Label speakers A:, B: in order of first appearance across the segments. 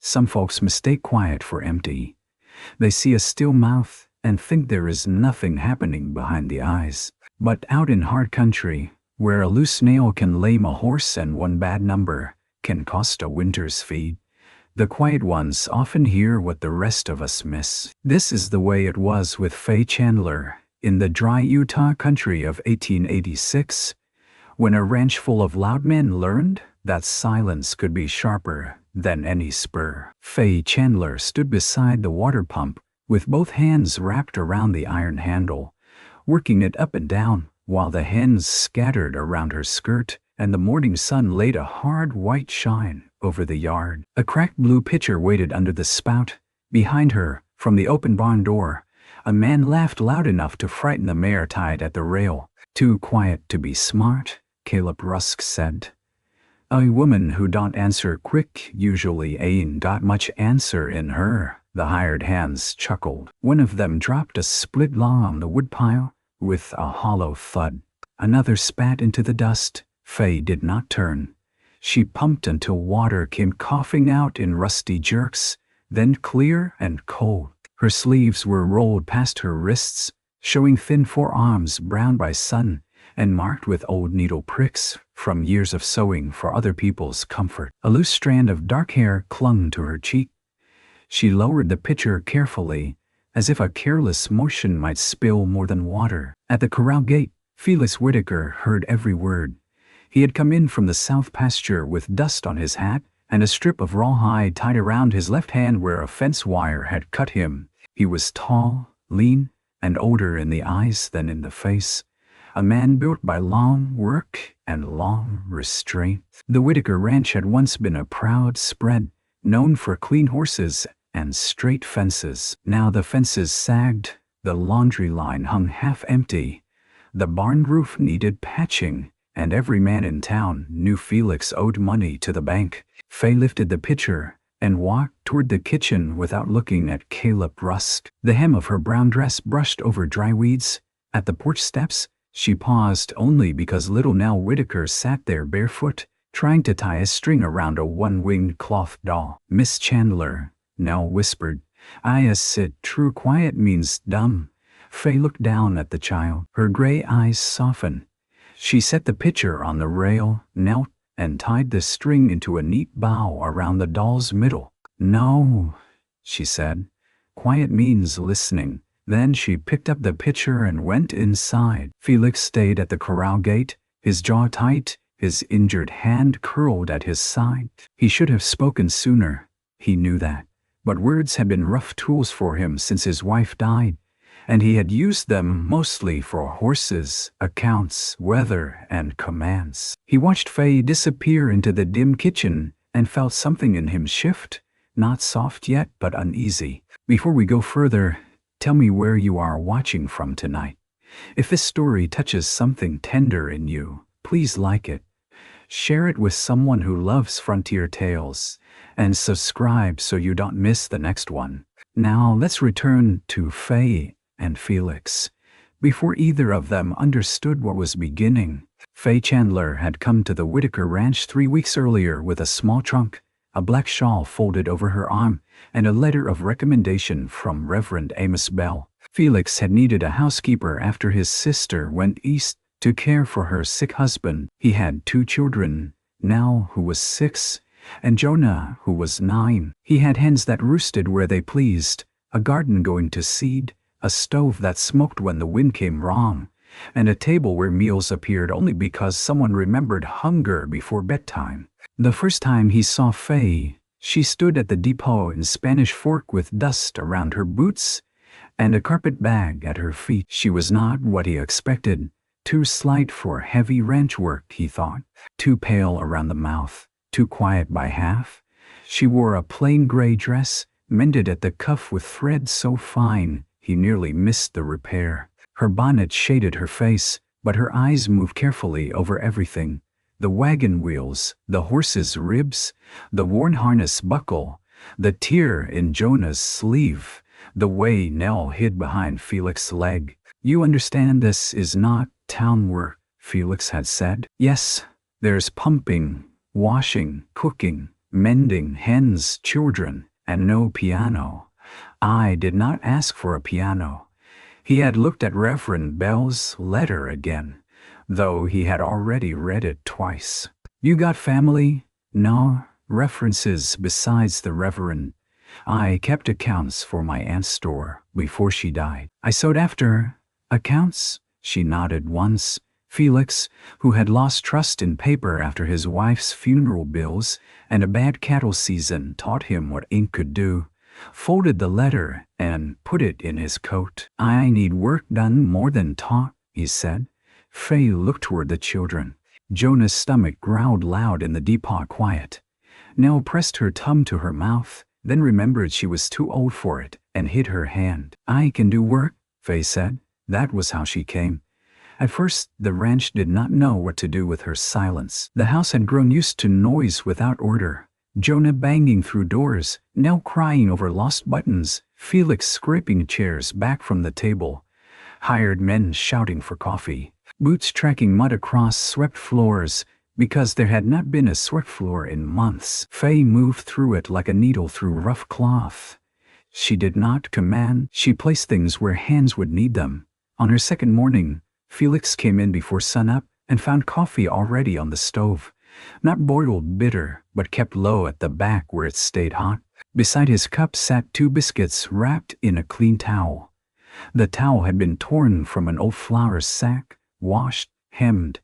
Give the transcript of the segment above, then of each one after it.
A: Some folks mistake quiet for empty. They see a still mouth and think there is nothing happening behind the eyes. But out in hard country, where a loose nail can lame a horse and one bad number can cost a winter's feed, the quiet ones often hear what the rest of us miss. This is the way it was with Faye Chandler in the dry Utah country of 1886, when a ranch full of loud men learned that silence could be sharper than any spur. Faye Chandler stood beside the water pump with both hands wrapped around the iron handle, working it up and down while the hens scattered around her skirt and the morning sun laid a hard white shine over the yard. A cracked blue pitcher waited under the spout. Behind her, from the open barn door, a man laughed loud enough to frighten the mare tied at the rail. "Too quiet to be smart," Caleb Rusk said. "A woman who don't answer quick usually ain't got much answer in her," the hired hands chuckled. One of them dropped a split log on the woodpile with a hollow thud. Another spat into the dust. Faye did not turn. She pumped until water came coughing out in rusty jerks, then clear and cold. Her sleeves were rolled past her wrists, showing thin forearms browned by sun and marked with old needle pricks from years of sewing for other people's comfort. A loose strand of dark hair clung to her cheek. She lowered the pitcher carefully, as if a careless motion might spill more than water. At the corral gate, Felix Whitaker heard every word. He had come in from the south pasture with dust on his hat and a strip of rawhide tied around his left hand where a fence wire had cut him. He was tall, lean, and older in the eyes than in the face. A man built by long work and long restraint. The Whitaker Ranch had once been a proud spread, known for clean horses and straight fences. Now the fences sagged, the laundry line hung half empty, the barn roof needed patching, and every man in town knew Felix owed money to the bank. Faye lifted the pitcher and walked toward the kitchen without looking at Caleb Rusk. The hem of her brown dress brushed over dry weeds. At the porch steps, she paused only because little Nell Whitaker sat there barefoot, trying to tie a string around a one-winged cloth doll. "Miss Chandler," Nell whispered, "I said true quiet means dumb." Faye looked down at the child. Her gray eyes softened. She set the pitcher on the rail, knelt, and tied the string into a neat bow around the doll's middle. "No," she said. "Quiet means listening." Then she picked up the pitcher and went inside. Felix stayed at the corral gate, his jaw tight, his injured hand curled at his side. He should have spoken sooner. He knew that. But words had been rough tools for him since his wife died, and he had used them mostly for horses, accounts, weather, and commands. He watched Faye disappear into the dim kitchen and felt something in him shift, not soft yet, but uneasy. "Before we go further, tell me where you are watching from tonight. If this story touches something tender in you, please like it. Share it with someone who loves frontier tales, and subscribe so you don't miss the next one." Now let's return to Faye and Felix. Before either of them understood what was beginning, Faye Chandler had come to the Whitaker Ranch 3 weeks earlier with a small trunk, a black shawl folded over her arm, and a letter of recommendation from Reverend Amos Bell. Felix had needed a housekeeper after his sister went east to care for her sick husband. He had 2 children, Nell, who was 6, and Jonah, who was 9. He had hens that roosted where they pleased, a garden going to seed, a stove that smoked when the wind came wrong, and a table where meals appeared only because someone remembered hunger before bedtime. The first time he saw Faye, she stood at the depot in Spanish Fork with dust around her boots and a carpet bag at her feet. She was not what he expected. Too slight for heavy ranch work, he thought. Too pale around the mouth. Too quiet by half. She wore a plain gray dress, mended at the cuff with thread so fine he nearly missed the repair. Her bonnet shaded her face, but her eyes moved carefully over everything. The wagon wheels, the horse's ribs, the worn harness buckle, the tear in Jonah's sleeve, the way Nell hid behind Felix's leg. "You understand this is not town work," Felix had said. "Yes, there's pumping, washing, cooking, mending, hens, children, and no piano. I did not ask for a piano. He had looked at Reverend Bell's letter again, though he had already read it twice. You got family? No references besides the Reverend. I kept accounts for my aunt's store before she died. I sought after accounts? She nodded once. Felix, who had lost trust in paper after his wife's funeral bills and a bad cattle season taught him what ink could do, folded the letter and put it in his coat. I need work done more than talk, he said. Faye looked toward the children. Jonah's stomach growled loud in the depot quiet. Nell pressed her thumb to her mouth, then remembered she was too old for it and hid her hand. I can do work, Faye said. That was how she came. At first, the ranch did not know what to do with her silence. The house had grown used to noise without order. Jonah banging through doors, Nell crying over lost buttons, Felix scraping chairs back from the table, hired men shouting for coffee, boots tracking mud across swept floors because there had not been a swept floor in months. Faye moved through it like a needle through rough cloth. She did not command, she placed things where hands would need them. On her second morning, Felix came in before sunup and found coffee already on the stove. Not boiled bitter, but kept low at the back where it stayed hot. Beside his cup sat 2 biscuits wrapped in a clean towel. The towel had been torn from an old flour sack, washed, hemmed,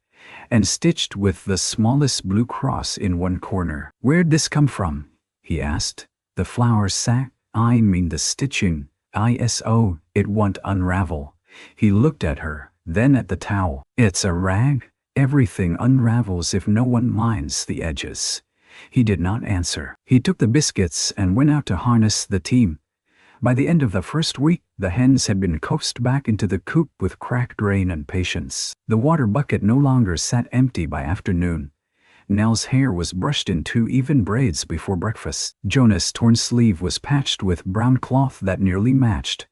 A: and stitched with the smallest blue cross in one corner. Where'd this come from? He asked. The flour sack? I mean the stitching. ISO, it won't unravel. He looked at her, then at the towel. It's a rag. Everything unravels if no one minds the edges. He did not answer. He took the biscuits and went out to harness the team. By the end of the first week, the hens had been coaxed back into the coop with cracked grain and patience. The water bucket no longer sat empty by afternoon. Nell's hair was brushed in 2 even braids before breakfast. Jonah's torn sleeve was patched with brown cloth that nearly matched.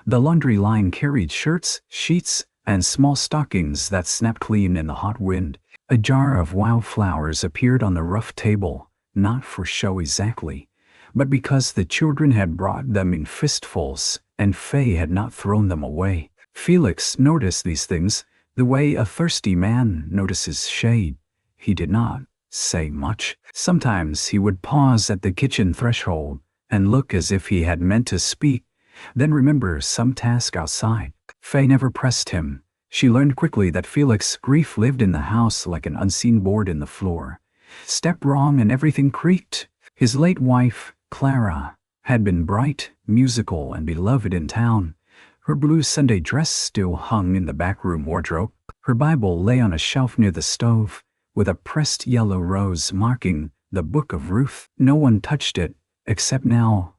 A: The laundry line carried shirts, sheets, and small stockings that snapped clean in the hot wind. A jar of wildflowers appeared on the rough table, not for show exactly, but because the children had brought them in fistfuls, and Faye had not thrown them away. Felix noticed these things, the way a thirsty man notices shade. He did not say much. Sometimes he would pause at the kitchen threshold and look as if he had meant to speak, then remember some task outside. Faye never pressed him. She learned quickly that Felix's grief lived in the house like an unseen board in the floor. Step wrong and everything creaked. His late wife, Clara, had been bright, musical, and beloved in town. Her blue Sunday dress still hung in the backroom wardrobe. Her Bible lay on a shelf near the stove, with a pressed yellow rose marking the Book of Ruth. No one touched it, except Nell,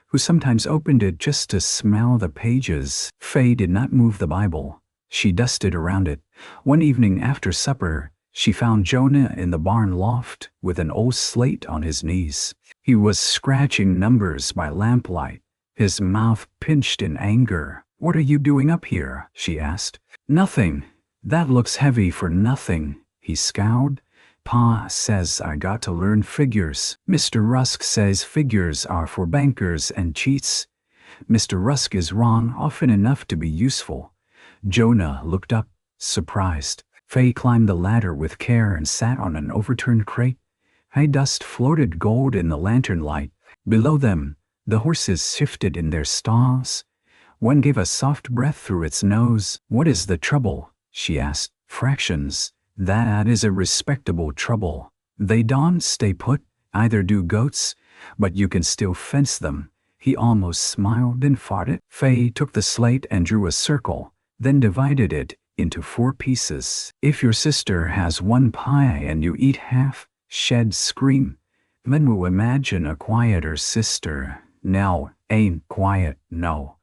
A: who sometimes opened it just to smell the pages. Faye did not move the Bible. She dusted around it. One evening after supper, she found Jonah in the barn loft with an old slate on his knees. He was scratching numbers by lamplight, his mouth pinched in anger. What are you doing up here? She asked. Nothing. That looks heavy for nothing, he scowled. Pa says I got to learn figures. Mr. Rusk says figures are for bankers and cheats. Mr. Rusk is wrong often enough to be useful. Jonah looked up, surprised. Faye climbed the ladder with care and sat on an overturned crate. Hay dust floated gold in the lantern light. Below them, the horses shifted in their stalls. One gave a soft breath through its nose. What is the trouble? She asked. Fractions. That is a respectable trouble. They don't stay put, either do goats, but you can still fence them. He almost smiled and farted. Faye took the slate and drew a circle, then divided it into 4 pieces. If your sister has 1 pie and you eat half, shed scream. Men will imagine a quieter sister. Nell ain't quiet, no.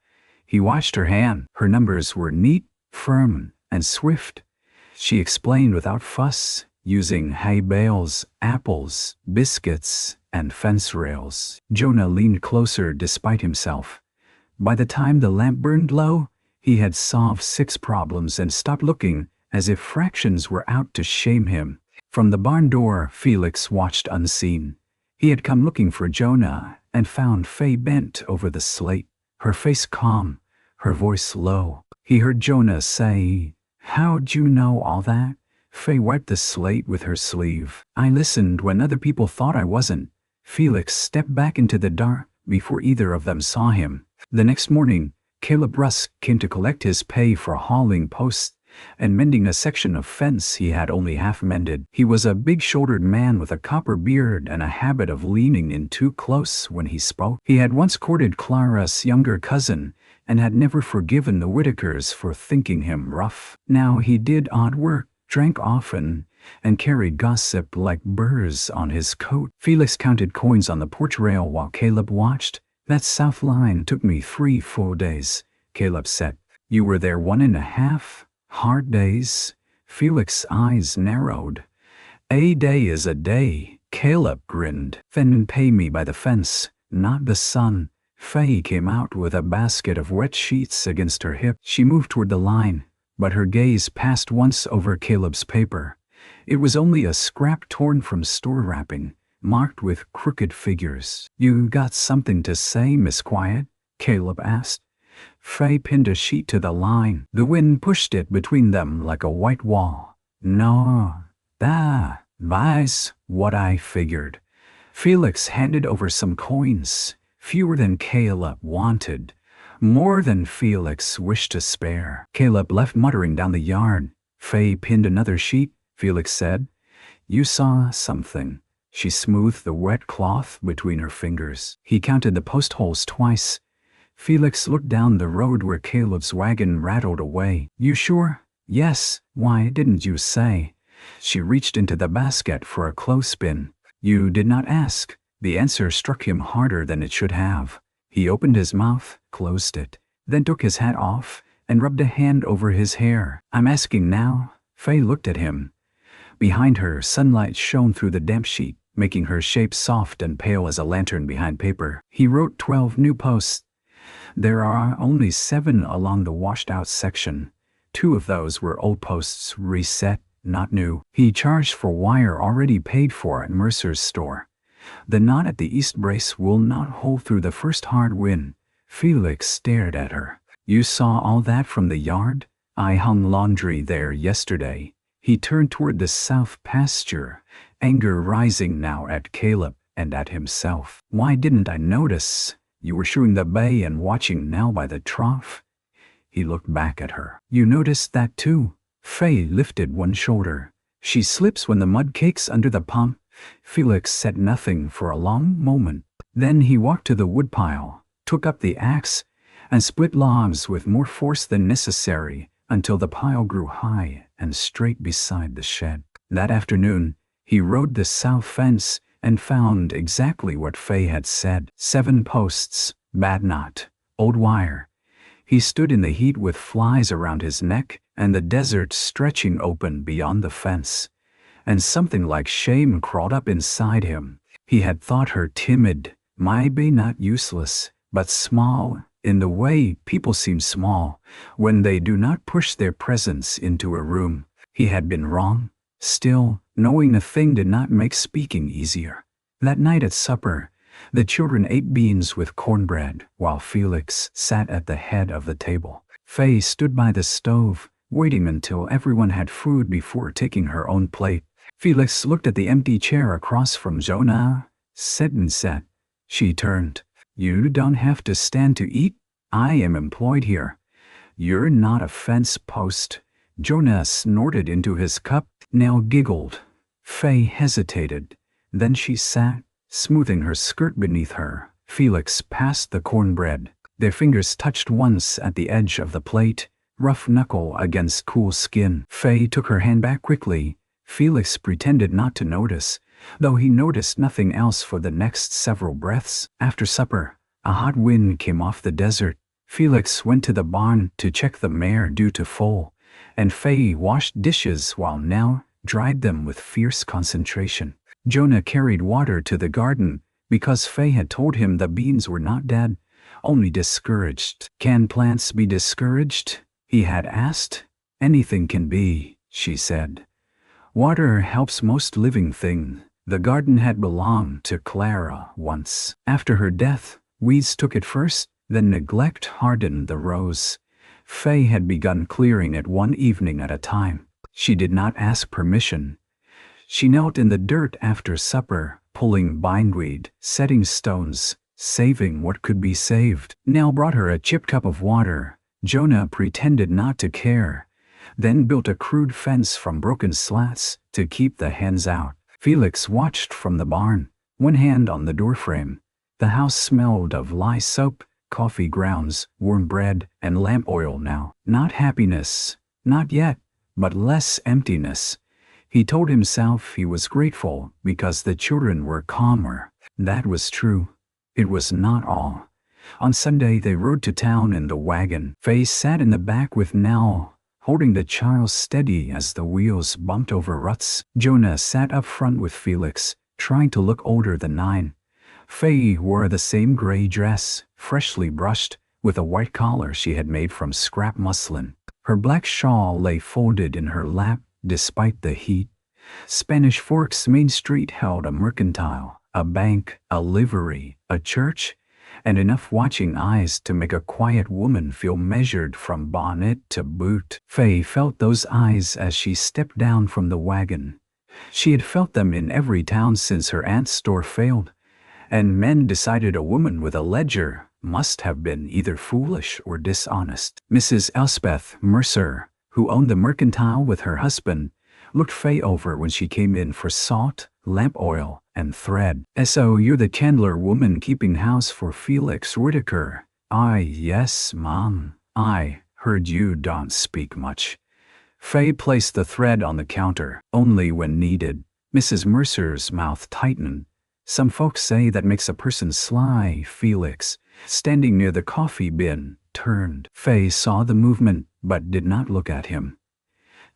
A: He watched her hand. Her numbers were neat, firm, and swift. She explained without fuss, using hay bales, apples, biscuits, and fence rails. Jonah leaned closer despite himself. By the time the lamp burned low, he had solved 6 problems and stopped looking as if fractions were out to shame him. From the barn door, Felix watched unseen. He had come looking for Jonah and found Faye bent over the slate, her face calm, her voice low. He heard Jonah say, "How'd you know all that?" Faye wiped the slate with her sleeve. "I listened when other people thought I wasn't." Felix stepped back into the dark before either of them saw him. The next morning, Caleb Rusk came to collect his pay for hauling posts and mending a section of fence he had only half mended. He was a big-shouldered man with a copper beard and a habit of leaning in too close when he spoke. He had once courted Clara's younger cousin and had never forgiven the Whitakers for thinking him rough. Now he did odd work, drank often, and carried gossip like burrs on his coat. Felix counted coins on the porch rail while Caleb watched. "That south line took me 3 full days," Caleb said. "You were there 1.5? Hard days?" Felix's eyes narrowed. "A day is a day," Caleb grinned. "Then pay me by the fence, not the sun." Faye came out with a basket of wet sheets against her hip. She moved toward the line, but her gaze passed once over Caleb's paper. It was only a scrap torn from store wrapping, marked with crooked figures. "You got something to say, Miss Quiet?" Caleb asked. Faye pinned a sheet to the line. The wind pushed it between them like a white wall. "No, that's what I figured." Felix handed over some coins, fewer than Caleb wanted, more than Felix wished to spare. Caleb left muttering down the yard. Faye pinned another sheet. Felix said, "You saw something." She smoothed the wet cloth between her fingers. He counted the post holes twice. Felix looked down the road where Caleb's wagon rattled away. "You sure?" "Yes. Why didn't you say?" She reached into the basket for a clothespin. "You did not ask." The answer struck him harder than it should have. He opened his mouth, closed it, then took his hat off and rubbed a hand over his hair. "I'm asking now." Faye looked at him. Behind her, sunlight shone through the damp sheet, making her shape soft and pale as a lantern behind paper. He wrote 12 new posts. There are only 7 along the washed-out section. 2 of those were old posts reset, not new. He charged for wire already paid for at Mercer's store. The knot at the east brace will not hold through the first hard wind. Felix stared at her. "You saw all that from the yard?" "I hung laundry there yesterday." He turned toward the south pasture, anger rising now at Caleb and at himself. "Why didn't I notice? You were shoeing the bay and watching now by the trough." He looked back at her. "You noticed that too?" Faye lifted one shoulder. "She slips when the mud cakes under the pump." Felix said nothing for a long moment. Then he walked to the woodpile, took up the axe, and split logs with more force than necessary until the pile grew high and straight beside the shed. That afternoon, he rode the south fence and found exactly what Faye had said. 7 posts, bad knot, old wire. He stood in the heat with flies around his neck and the desert stretching open beyond the fence. And something like shame crawled up inside him. He had thought her timid, maybe not useless, but small, in the way people seem small when they do not push their presence into a room. He had been wrong. Still, knowing a thing did not make speaking easier. That night at supper, the children ate beans with cornbread while Felix sat at the head of the table. Faye stood by the stove, waiting until everyone had food before taking her own plate. Felix looked at the empty chair across from Jonah, said and sat. She turned. "You don't have to stand to eat. I am employed here." "You're not a fence post." Jonah snorted into his cup. Nell giggled. Faye hesitated. Then she sat, smoothing her skirt beneath her. Felix passed the cornbread. Their fingers touched once at the edge of the plate, rough knuckle against cool skin. Faye took her hand back quickly. Felix pretended not to notice, though he noticed nothing else for the next several breaths. After supper, a hot wind came off the desert. Felix went to the barn to check the mare due to foal, and Faye washed dishes while Nell dried them with fierce concentration. Jonah carried water to the garden because Faye had told him the beans were not dead, only discouraged. "Can plants be discouraged?" he had asked. "Anything can be," she said. "Water helps most living thing. The garden had belonged to Clara once. After her death, weeds took it first, then neglect hardened the rose. Faye had begun clearing it one evening at a time. She did not ask permission. She knelt in the dirt after supper, pulling bindweed, setting stones, saving what could be saved. Nell brought her a chipped cup of water. Jonah pretended not to care, then built a crude fence from broken slats to keep the hens out. Felix watched from the barn, one hand on the doorframe. The house smelled of lye soap, coffee grounds, warm bread, and lamp oil now. Not happiness, not yet, but less emptiness. He told himself he was grateful because the children were calmer. That was true. It was not all. On Sunday they rode to town in the wagon. Faye sat in the back with Nell, holding the child steady as the wheels bumped over ruts. Jonah sat up front with Felix, trying to look older than 9. Faye wore the same gray dress, freshly brushed, with a white collar she had made from scrap muslin. Her black shawl lay folded in her lap, despite the heat. Spanish Fork's Main Street held a mercantile, a bank, a livery, a church, and enough watching eyes to make a quiet woman feel measured from bonnet to boot. Faye felt those eyes as she stepped down from the wagon. She had felt them in every town since her aunt's store failed, and men decided a woman with a ledger must have been either foolish or dishonest. Mrs. Elspeth Mercer, who owned the mercantile with her husband, looked Faye over when she came in for salt, lamp oil, and thread. "So you're the Chandler woman keeping house for Felix Whitaker?" Yes, Mom. I heard you don't speak much." Faye placed the thread on the counter, only when needed. Mrs. Mercer's mouth tightened. "Some folks say that makes a person sly." Felix, standing near the coffee bin, turned. Faye saw the movement, but did not look at him.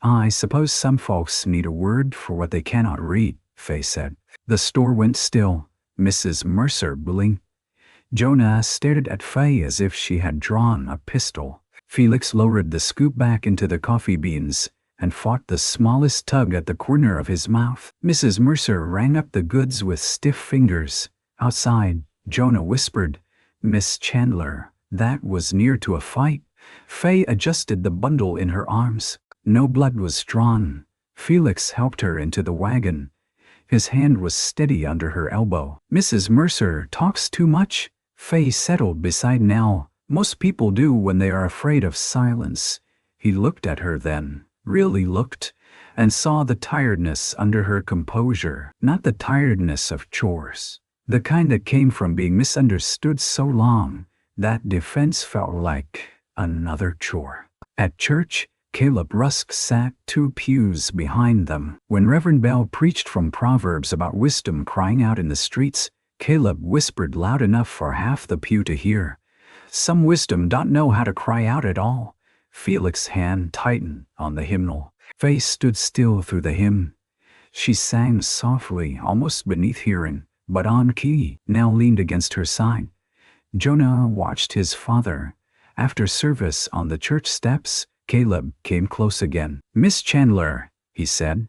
A: "I suppose some folks need a word for what they cannot read," Faye said. The store went still. Mrs. Mercer blinked. Jonah stared at Faye as if she had drawn a pistol. Felix lowered the scoop back into the coffee beans and fought the smallest tug at the corner of his mouth. Mrs. Mercer rang up the goods with stiff fingers. Outside, Jonah whispered, "Miss Chandler." That was near to a fight. Faye adjusted the bundle in her arms. No blood was drawn. Felix helped her into the wagon. His hand was steady under her elbow. "Mrs. Mercer talks too much." Faye settled beside Nell. "Most people do when they are afraid of silence." He looked at her then, really looked, and saw the tiredness under her composure. Not the tiredness of chores. The kind that came from being misunderstood so long that defense felt like another chore. At church, Caleb Rusk sat 2 pews behind them. When Reverend Bell preached from Proverbs about wisdom crying out in the streets, Caleb whispered loud enough for half the pew to hear. "Some wisdom don't know how to cry out at all." Felix's hand tightened on the hymnal. Faye stood still through the hymn. She sang softly, almost beneath hearing, but on key. Nell leaned against her side. Jonah watched his father. After service on the church steps, Caleb came close again. "Miss Chandler," he said,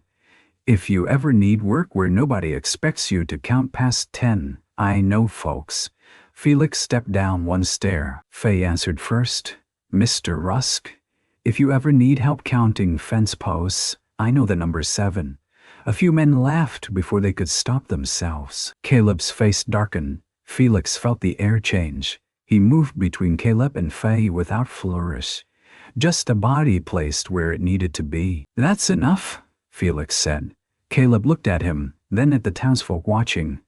A: "if you ever need work where nobody expects you to count past 10, I know folks." Felix stepped down 1 stair. Faye answered first. "Mr. Rusk, if you ever need help counting fence posts, I know the number 7. A few men laughed before they could stop themselves. Caleb's face darkened. Felix felt the air change. He moved between Caleb and Faye without flourish. Just a body placed where it needed to be. "That's enough," Felix said. Caleb looked at him, then at the townsfolk watching.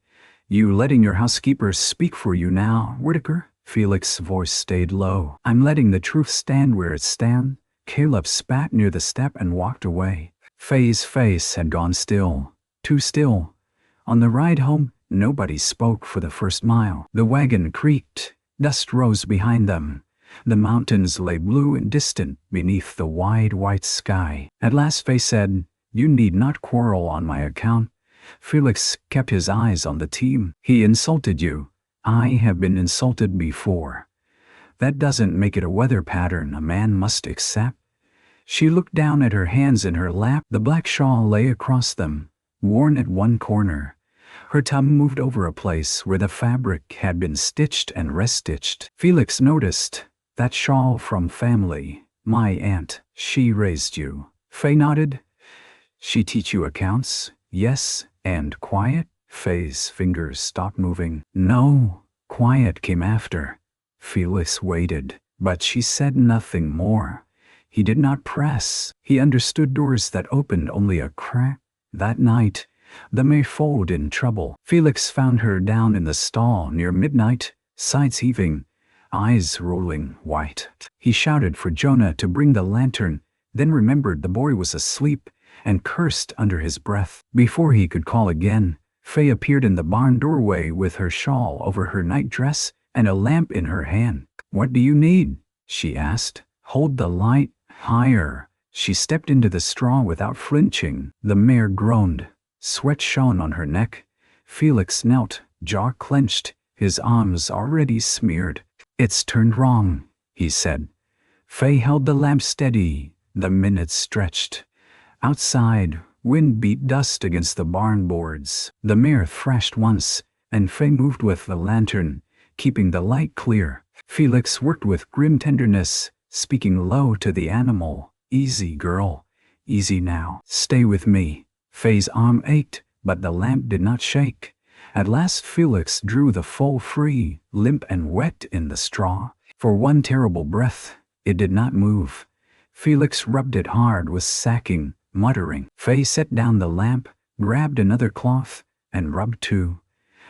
A: "You letting your housekeeper speak for you now, Whitaker?" Felix's voice stayed low. "I'm letting the truth stand where it stands." Caleb spat near the step and walked away. Faye's face had gone still, too still. On the ride home, nobody spoke for the first mile. The wagon creaked. Dust rose behind them. The mountains lay blue and distant beneath the wide white sky. At last Faye said, "You need not quarrel on my account." Felix kept his eyes on the team. "He insulted you. I have been insulted before. That doesn't make it a weather pattern a man must accept." She looked down at her hands in her lap. The black shawl lay across them, worn at one corner. Her tongue moved over a place where the fabric had been stitched and restitched. Felix noticed, "That shawl from family. My aunt. She raised you." Faye nodded. "She teach you accounts?" "Yes." "And quiet?" Faye's fingers stopped moving. "No, quiet came after." Felix waited, but she said nothing more. He did not press. He understood doors that opened only a crack. That night, the mare foaled in trouble. Felix found her down in the stall near midnight, sides heaving, eyes rolling white. He shouted for Jonah to bring the lantern, then remembered the boy was asleep and cursed under his breath. Before he could call again, Faye appeared in the barn doorway with her shawl over her nightdress and a lamp in her hand. "What do you need?" she asked. "Hold the light higher." She stepped into the straw without flinching. The mare groaned. Sweat shone on her neck. Felix knelt, jaw clenched, his arms already smeared. "It's turned wrong," he said. Faye held the lamp steady. The minutes stretched. Outside, wind beat dust against the barn boards. The mare thrashed once, and Faye moved with the lantern, keeping the light clear. Felix worked with grim tenderness, speaking low to the animal. "Easy, girl. Easy now. Stay with me." Faye's arm ached, but the lamp did not shake. At last Felix drew the foal free, limp and wet in the straw. For one terrible breath, it did not move. Felix rubbed it hard with sacking, muttering. Faye set down the lamp, grabbed another cloth, and rubbed too.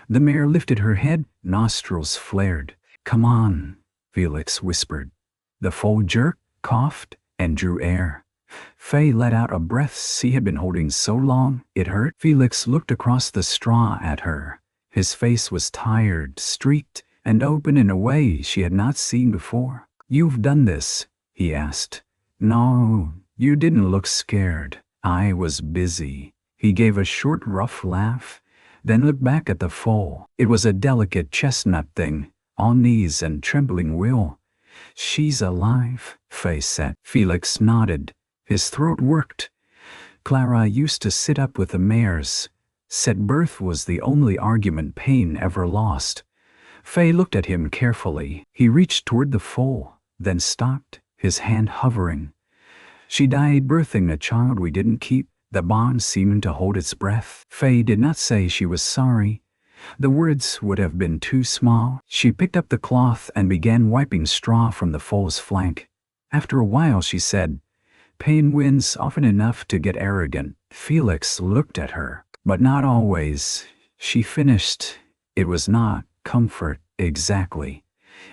A: The mare lifted her head, nostrils flared. "Come on," Felix whispered. The foal jerked, coughed, and drew air. Faye let out a breath she had been holding so long it hurt. Felix looked across the straw at her. His face was tired, streaked, and open in a way she had not seen before. "You've done this?" he asked. "No, you didn't look scared." "I was busy." He gave a short, rough laugh, then looked back at the foal. It was a delicate chestnut thing, on knees and trembling will. "She's alive," Faye said. Felix nodded. His throat worked. "Clara used to sit up with the mares. Said birth was the only argument Payne ever lost." Faye looked at him carefully. He reached toward the foal, then stopped, his hand hovering. "She died birthing a child we didn't keep." The barn seemed to hold its breath. Faye did not say she was sorry. The words would have been too small. She picked up the cloth and began wiping straw from the foal's flank. After a while she said, "Pain wins often enough to get arrogant." Felix looked at her. "But not always," she finished. "It was not comfort, exactly.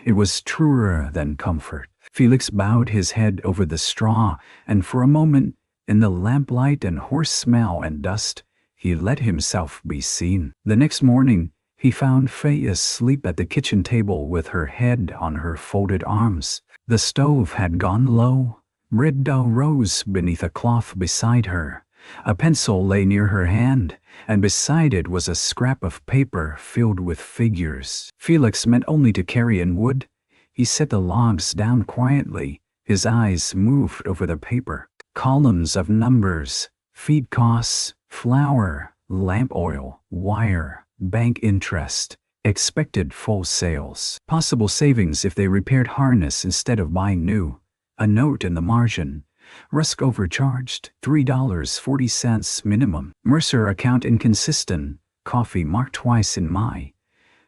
A: It was truer than comfort." Felix bowed his head over the straw, and for a moment, in the lamplight and horse smell and dust, he let himself be seen. The next morning, he found Faye asleep at the kitchen table with her head on her folded arms. The stove had gone low. Red dough rose beneath a cloth beside her. A pencil lay near her hand, and beside it was a scrap of paper filled with figures. Felix meant only to carry in wood. He set the logs down quietly. His eyes moved over the paper. Columns of numbers, feed costs, flour, lamp oil, wire, bank interest, expected full sales, possible savings if they repaired harness instead of buying new, a note in the margin, Rusk overcharged, $3.40 minimum, Mercer account inconsistent, coffee marked twice in May.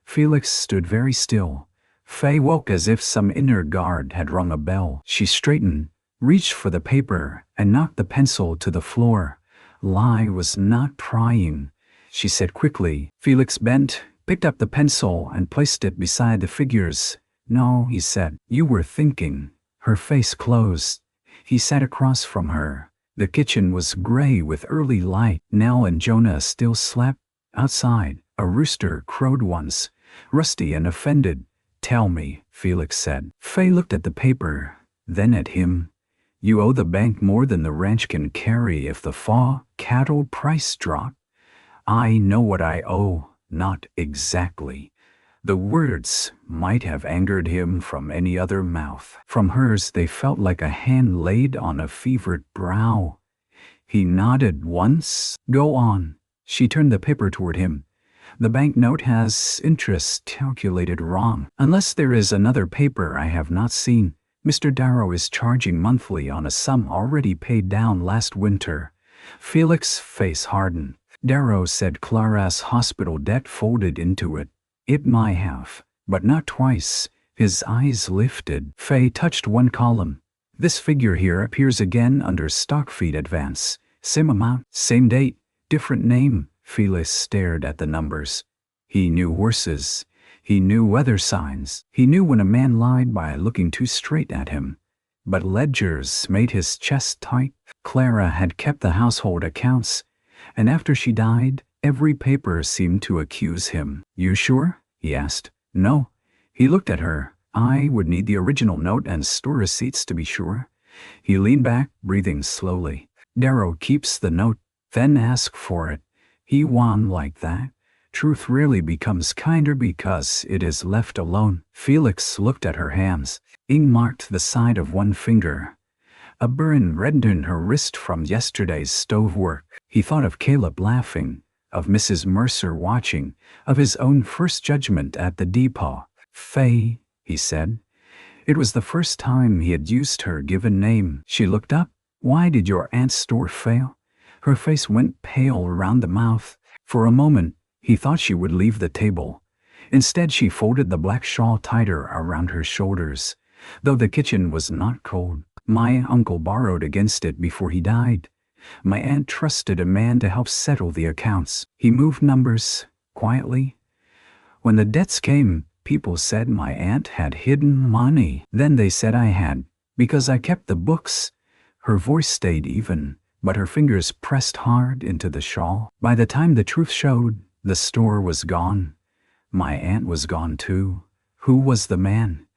A: Felix stood very still. Faye woke as if some inner guard had rung a bell. She straightened, reached for the paper, and knocked the pencil to the floor. "Lie was not prying," she said quickly. Felix bent, picked up the pencil, and placed it beside the figures. "No," he said, "you were thinking." Her face closed. He sat across from her. The kitchen was gray with early light. Nell and Jonah still slept. Outside, a rooster crowed once, rusty and offended. "Tell me," Felix said. Faye looked at the paper, then at him. "You owe the bank more than the ranch can carry if the cattle price drop." "I know what I owe, not exactly." The words might have angered him from any other mouth. From hers they felt like a hand laid on a fevered brow. He nodded once. "Go on." She turned the paper toward him. The banknote has interest calculated wrong. Unless there is another paper I have not seen. Mr. Darrow is charging monthly on a sum already paid down last winter. Felix's face hardened. Darrow said Clara's hospital debt folded into it. It might have, but not twice. His eyes lifted. Faye touched one column. This figure here appears again under stock feet advance. Same amount, same date, different name. Felix stared at the numbers. He knew horses. He knew weather signs. He knew when a man lied by looking too straight at him. But ledgers made his chest tight. Clara had kept the household accounts, and after she died, every paper seemed to accuse him. "You sure?" he asked. "No." He looked at her. "I would need the original note and store receipts to be sure." He leaned back, breathing slowly. "Darrow keeps the note, then asks for it. He won like that. Truth rarely becomes kinder because it is left alone." Felix looked at her hands. Ink marked the side of one finger. A burn reddened her wrist from yesterday's stove work. He thought of Caleb laughing, of Mrs. Mercer watching, of his own first judgment at the depot. "Faye," he said. It was the first time he had used her given name. She looked up. "Why did your aunt's store fail?" Her face went pale around the mouth. For a moment, he thought she would leave the table. Instead, she folded the black shawl tighter around her shoulders. Though the kitchen was not cold, my uncle borrowed against it before he died. My aunt trusted a man to help settle the accounts. He moved numbers, quietly. When the debts came, people said my aunt had hidden money. Then they said I had, because I kept the books. Her voice stayed even, but her fingers pressed hard into the shawl. By the time the truth showed, the store was gone. My aunt was gone too. Who was the man?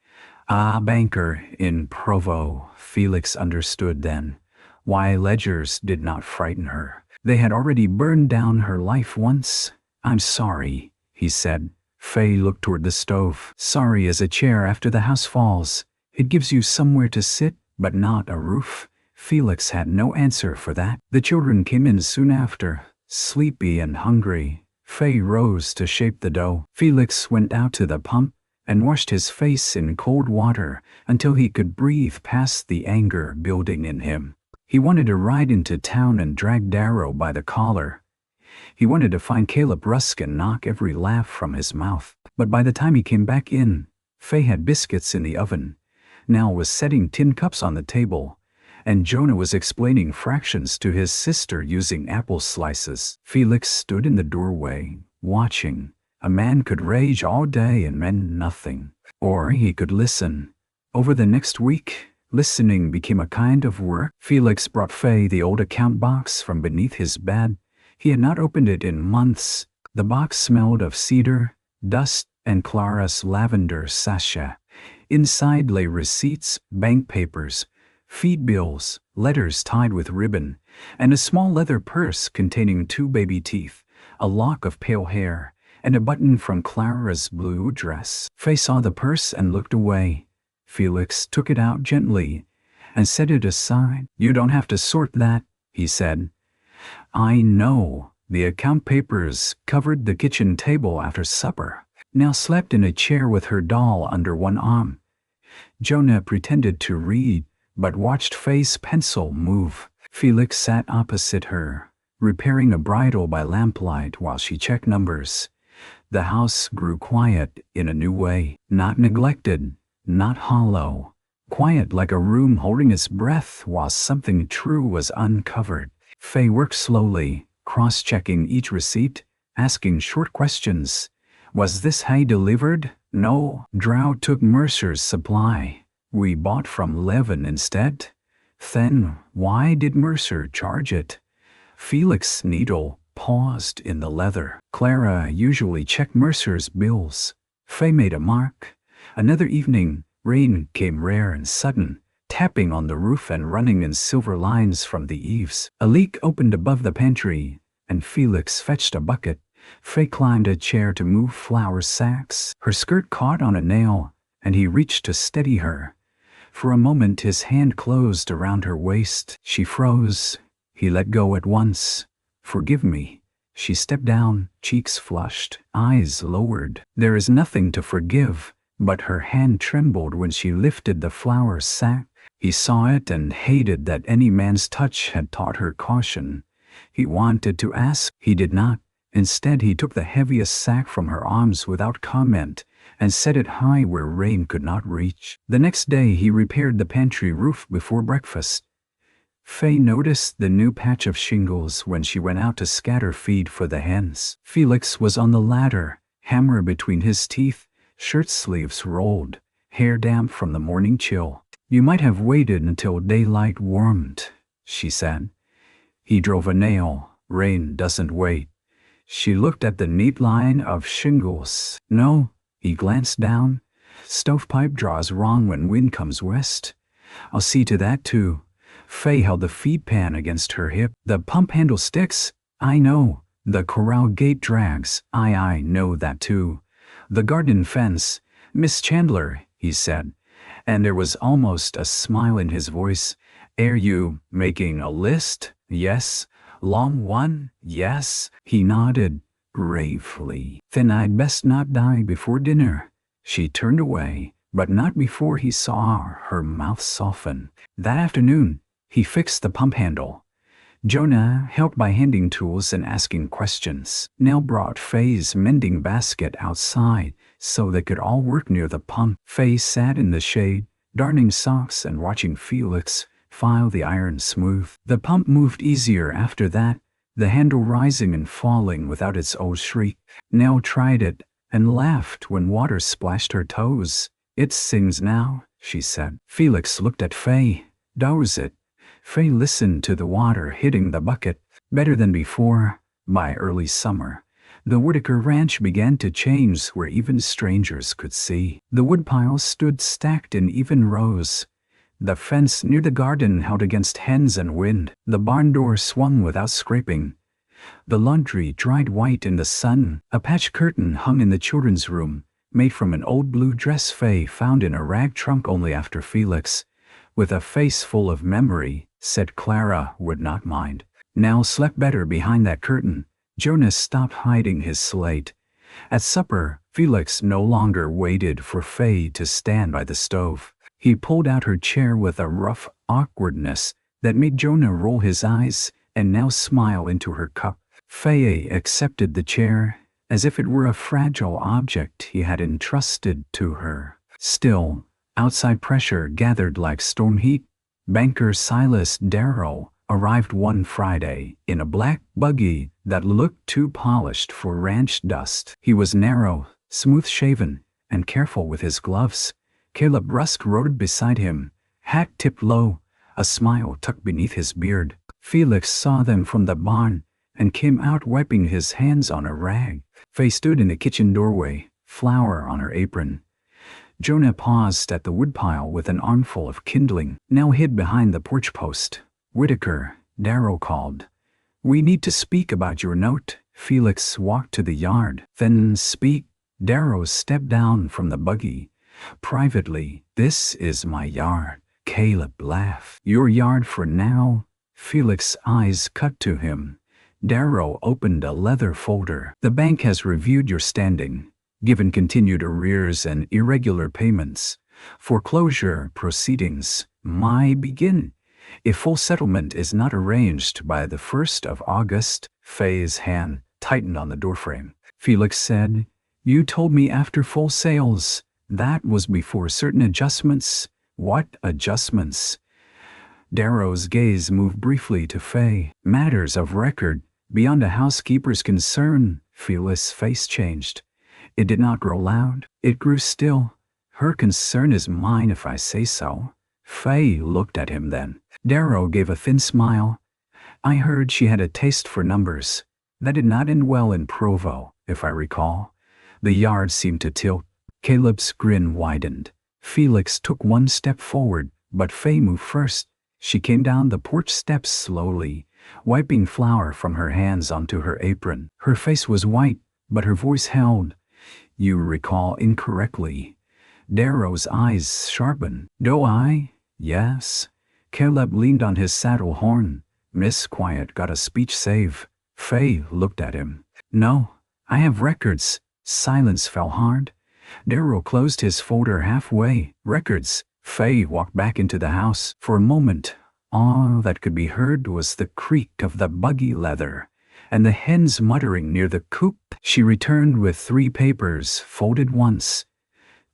A: A banker in Provo. Felix understood then why ledgers did not frighten her. They had already burned down her life once. "I'm sorry," he said. Faye looked toward the stove. "Sorry as a chair after the house falls. It gives you somewhere to sit, but not a roof." Felix had no answer for that. The children came in soon after, sleepy and hungry. Faye rose to shape the dough. Felix went out to the pump and washed his face in cold water until he could breathe past the anger building in him. He wanted to ride into town and drag Darrow by the collar. He wanted to find Caleb Rusk and knock every laugh from his mouth. But by the time he came back in, Faye had biscuits in the oven, Nell was setting tin cups on the table, and Jonah was explaining fractions to his sister using apple slices. Felix stood in the doorway, watching. A man could rage all day and meant nothing. Or he could listen. Over the next week, listening became a kind of work. Felix brought Faye the old account box from beneath his bed. He had not opened it in months. The box smelled of cedar, dust, and Clara's lavender sachet. Inside lay receipts, bank papers, feed bills, letters tied with ribbon, and a small leather purse containing 2 baby teeth, a lock of pale hair, and a button from Clara's blue dress. Faye saw the purse and looked away. Felix took it out gently and set it aside. "You don't have to sort that," he said. "I know." The account papers covered the kitchen table after supper. Nell slept in a chair with her doll under one arm. Jonah pretended to read, but watched Faye's pencil move. Felix sat opposite her, repairing a bridle by lamplight while she checked numbers. The house grew quiet in a new way, not neglected, not hollow. Quiet like a room holding its breath while something true was uncovered. Faye worked slowly, cross-checking each receipt, asking short questions. "Was this hay delivered?" "No." "Drow took Mercer's supply. We bought from Levin instead." "Then why did Mercer charge it?" Felix's needle paused in the leather. Clara usually checked Mercer's bills. Faye made a mark. Another evening, rain came rare and sudden, tapping on the roof and running in silver lines from the eaves. A leak opened above the pantry, and Felix fetched a bucket. Faye climbed a chair to move flour sacks. Her skirt caught on a nail, and he reached to steady her. For a moment his hand closed around her waist. She froze. He let go at once. "Forgive me," She stepped down, cheeks flushed, eyes lowered. There is nothing to forgive, but her hand trembled when she lifted the flour sack. He saw it and hated that any man's touch had taught her caution. He wanted to ask, he did not. Instead, he took the heaviest sack from her arms without comment and set it high where rain could not reach. The next day, he repaired the pantry roof before breakfast. Faye noticed the new patch of shingles when she went out to scatter feed for the hens. Felix was on the ladder, hammer between his teeth, shirt sleeves rolled, hair damp from the morning chill. "You might have waited until daylight warmed," she said. He drove a nail. "Rain doesn't wait." She looked at the neat line of shingles. "No." He glanced down. "Stovepipe draws wrong when wind comes west." "I'll see to that too." Faye held the feed pan against her hip. "The pump handle sticks." "I know." "The corral gate drags." I know that too." "The garden fence." "Miss Chandler," he said, and there was almost a smile in his voice. "Are you making a list?" "Yes." "Long one?" "Yes." He nodded gravely. "Then I'd best not die before dinner." She turned away, but not before he saw her mouth soften. That afternoon, he fixed the pump handle. Jonah helped by handing tools and asking questions. Nell brought Faye's mending basket outside so they could all work near the pump. Faye sat in the shade, darning socks and watching Felix file the iron smooth. The pump moved easier after that, the handle rising and falling without its old shriek. Nell tried it and laughed when water splashed her toes. "It sings now," she said. Felix looked at Faye. "Does it?" Faye listened to the water hitting the bucket. Better than before. By early summer, the Whitaker ranch began to change where even strangers could see. The woodpiles stood stacked in even rows. The fence near the garden held against hens and wind. The barn door swung without scraping. The laundry dried white in the sun. A patch curtain hung in the children's room, made from an old blue dress Faye found in a rag trunk only after Felix, with a face full of memory, said Clara would not mind. Nell slept better behind that curtain. Jonas stopped hiding his slate. At supper, Felix no longer waited for Faye to stand by the stove. He pulled out her chair with a rough awkwardness that made Jonah roll his eyes and now smile into her cup. Faye accepted the chair as if it were a fragile object he had entrusted to her. Still, outside pressure gathered like storm heat. Banker Silas Darrow arrived one Friday in a black buggy that looked too polished for ranch dust. He was narrow, smooth-shaven, and careful with his gloves. Caleb Rusk rode beside him, hat tipped low, a smile tucked beneath his beard. Felix saw them from the barn and came out wiping his hands on a rag. Faye stood in the kitchen doorway, flour on her apron. Jonah paused at the woodpile with an armful of kindling, now hid behind the porch post. "Whitaker," Darrow called. "We need to speak about your note." Felix walked to the yard. "Then speak." Darrow stepped down from the buggy. "Privately, this is my yard." Caleb laughed. "Your yard for now?" Felix's eyes cut to him. Darrow opened a leather folder. "The bank has reviewed your standing, given continued arrears and irregular payments. Foreclosure proceedings might begin if full settlement is not arranged by the 1st of August. Faye's hand tightened on the doorframe. Felix said, "You told me after full sales." "That was before certain adjustments." "What adjustments?" Darrow's gaze moved briefly to Faye. "Matters of record, beyond a housekeeper's concern." Felix's face changed. It did not grow loud. It grew still. "Her concern is mine if I say so." Faye looked at him then. Darrow gave a thin smile. "I heard she had a taste for numbers. That did not end well in Provo, if I recall." The yard seemed to tilt. Caleb's grin widened. Felix took one step forward, but Faye moved first. She came down the porch steps slowly, wiping flour from her hands onto her apron. Her face was white, but her voice held. "You recall incorrectly." Darrow's eyes sharpened. "Do I?" "Yes." Caleb leaned on his saddle horn. "Miss Quiet got a speech save." Faye looked at him. No, I have records. Silence fell hard. Darrow closed his folder halfway. Records. Faye walked back into the house. For a moment, all that could be heard was the creak of the buggy leather and the hens muttering near the coop. She returned with 3 papers, folded once.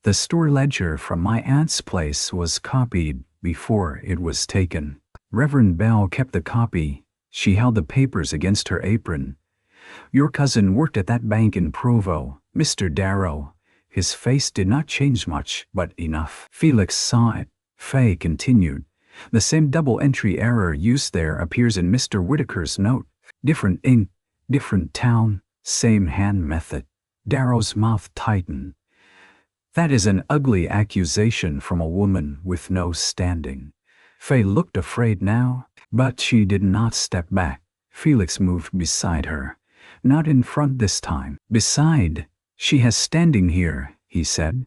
A: The store ledger from my aunt's place was copied before it was taken. Reverend Bell kept the copy. She held the papers against her apron. Your cousin worked at that bank in Provo, Mr. Darrow. His face did not change much, but enough. Felix saw it. Faye continued. The same double-entry error used there appears in Mr. Whitaker's note. Different ink, different town, same hand method. Darrow's mouth tightened. That is an ugly accusation from a woman with no standing. Faye looked afraid now, but she did not step back. Felix moved beside her. Not in front this time. Beside, she has standing here, he said.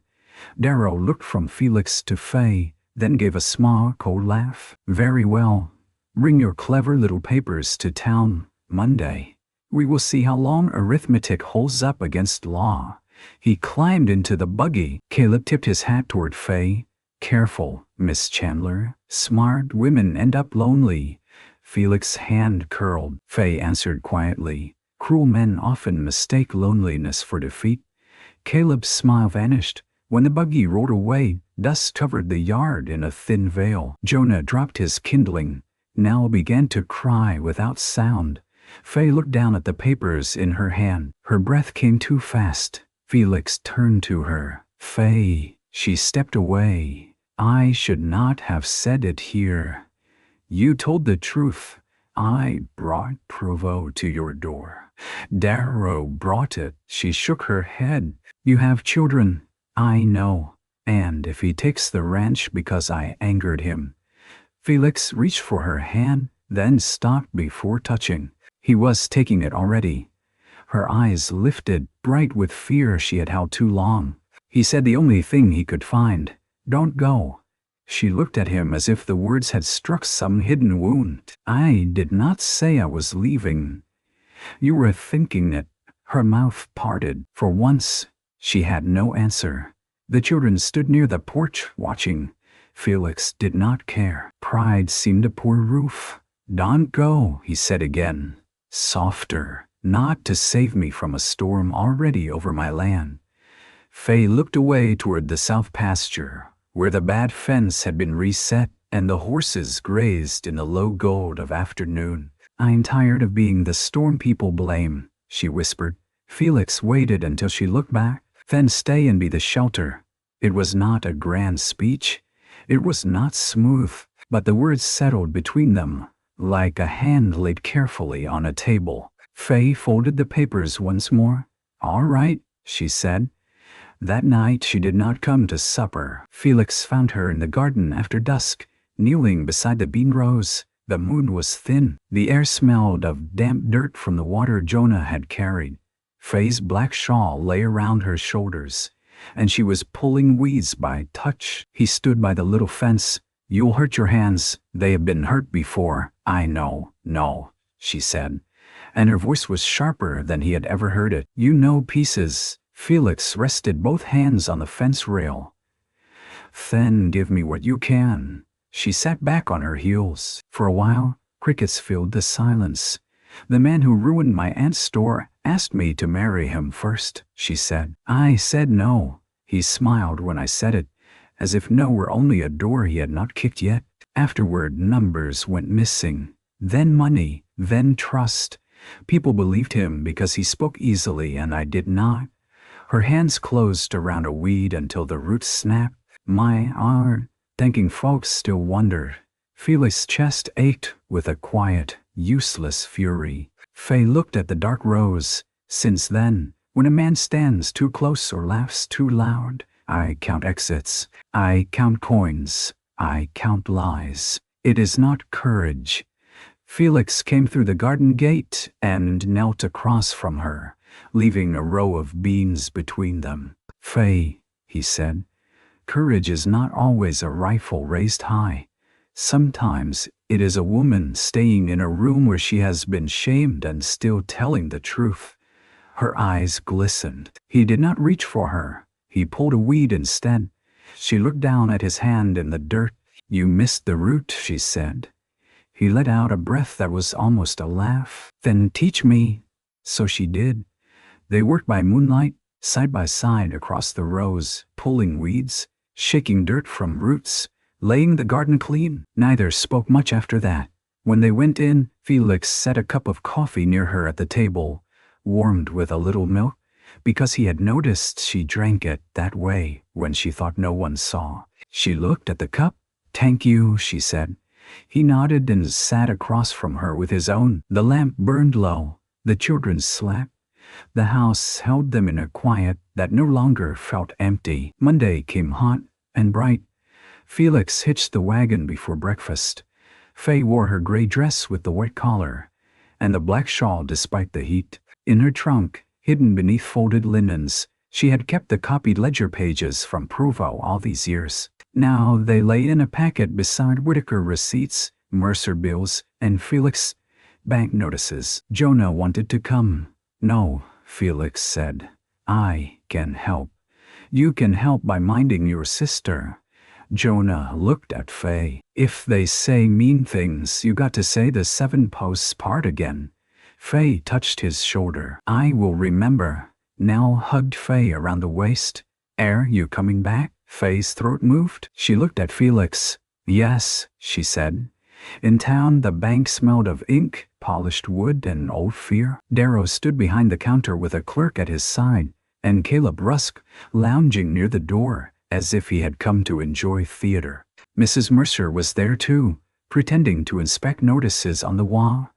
A: Darrow looked from Felix to Faye, then gave a small, cold laugh. Very well. Bring your clever little papers to town Monday. We will see how long arithmetic holds up against law. He climbed into the buggy. Caleb tipped his hat toward Faye. Careful, Miss Chandler. Smart women end up lonely. Felix's hand curled. Faye answered quietly. Cruel men often mistake loneliness for defeat. Caleb's smile vanished. When the buggy rolled away, dust covered the yard in a thin veil. Jonah dropped his kindling. Nell began to cry without sound. Faye looked down at the papers in her hand. Her breath came too fast. Felix turned to her. Faye, she stepped away. I should not have said it here. You told the truth. I brought Provo to your door. Darrow brought it. She shook her head. You have children. I know. And if he takes the ranch because I angered him. Felix reached for her hand, then stopped before touching. He was taking it already. Her eyes lifted, bright with fear she had held too long. He said the only thing he could find. Don't go. She looked at him as if the words had struck some hidden wound. I did not say I was leaving. You were thinking it. Her mouth parted. For once, she had no answer. The children stood near the porch, watching. Felix did not care. Pride seemed a poor roof. Don't go, he said again. Softer. Not to save me from a storm already over my land. Faye looked away toward the south pasture, where the bad fence had been reset and the horses grazed in the low gold of afternoon. I'm tired of being the storm people blame, she whispered. Felix waited until she looked back, then stay and be the shelter. It was not a grand speech. It was not smooth, but the words settled between them, like a hand laid carefully on a table. Faye folded the papers once more. All right, she said. That night she did not come to supper. Felix found her in the garden after dusk, kneeling beside the bean rows. The moon was thin. The air smelled of damp dirt from the water Jonah had carried. Faye's black shawl lay around her shoulders, and she was pulling weeds by touch. He stood by the little fence. You'll hurt your hands. They have been hurt before. I know. No, she said, and her voice was sharper than he had ever heard it. You know pieces. Felix rested both hands on the fence rail. Then give me what you can. She sat back on her heels. For a while, crickets filled the silence. The man who ruined my aunt's store asked me to marry him first, she said. I said no. He smiled when I said it, as if no were only a door he had not kicked yet. Afterward, numbers went missing. Then money, then trust. People believed him because he spoke easily and I did not. Her hands closed around a weed until the roots snapped. My art, thinking folks still wondered. Felix's chest ached with a quiet, useless fury. Faye looked at the dark rows. Since then, when a man stands too close or laughs too loud, I count exits. I count coins. I count lies. It is not courage. Felix came through the garden gate and knelt across from her, leaving a row of beans between them. Faye, he said, courage is not always a rifle raised high. Sometimes It is a woman staying in a room where she has been shamed and still telling the truth. Her eyes glistened. He did not reach for her. He pulled a weed instead. She looked down at his hand in the dirt. "You missed the root," she said. He let out a breath that was almost a laugh. "Then teach me." So she did. They worked by moonlight, side by side across the rows, pulling weeds, shaking dirt from roots, laying the garden clean. Neither spoke much after that. When they went in, Felix set a cup of coffee near her at the table, warmed with a little milk, because he had noticed she drank it that way when she thought no one saw. She looked at the cup. "Thank you," she said. He nodded and sat across from her with his own. The lamp burned low. The children slept. The house held them in a quiet that no longer felt empty. Monday came hot and bright. Felix hitched the wagon before breakfast. Faye wore her gray dress with the white collar and the black shawl despite the heat. In her trunk, hidden beneath folded linens, she had kept the copied ledger pages from Provo all these years. Now they lay in a packet beside Whitaker receipts, Mercer bills, and Felix bank notices. Jonah wanted to come. "No," Felix said. "I can help. You can help by minding your sister." Jonah looked at Faye. "If they say mean things, you got to say the 7 posts part again." Faye touched his shoulder. "I will remember." Nell hugged Faye around the waist. "Are you coming back?" Faye's throat moved. She looked at Felix. "Yes," she said. In town, the bank smelled of ink, polished wood, and old fear. Darrow stood behind the counter with a clerk at his side, and Caleb Rusk lounging near the door, as if he had come to enjoy theater. Mrs. Mercer was there too, pretending to inspect notices on the wall.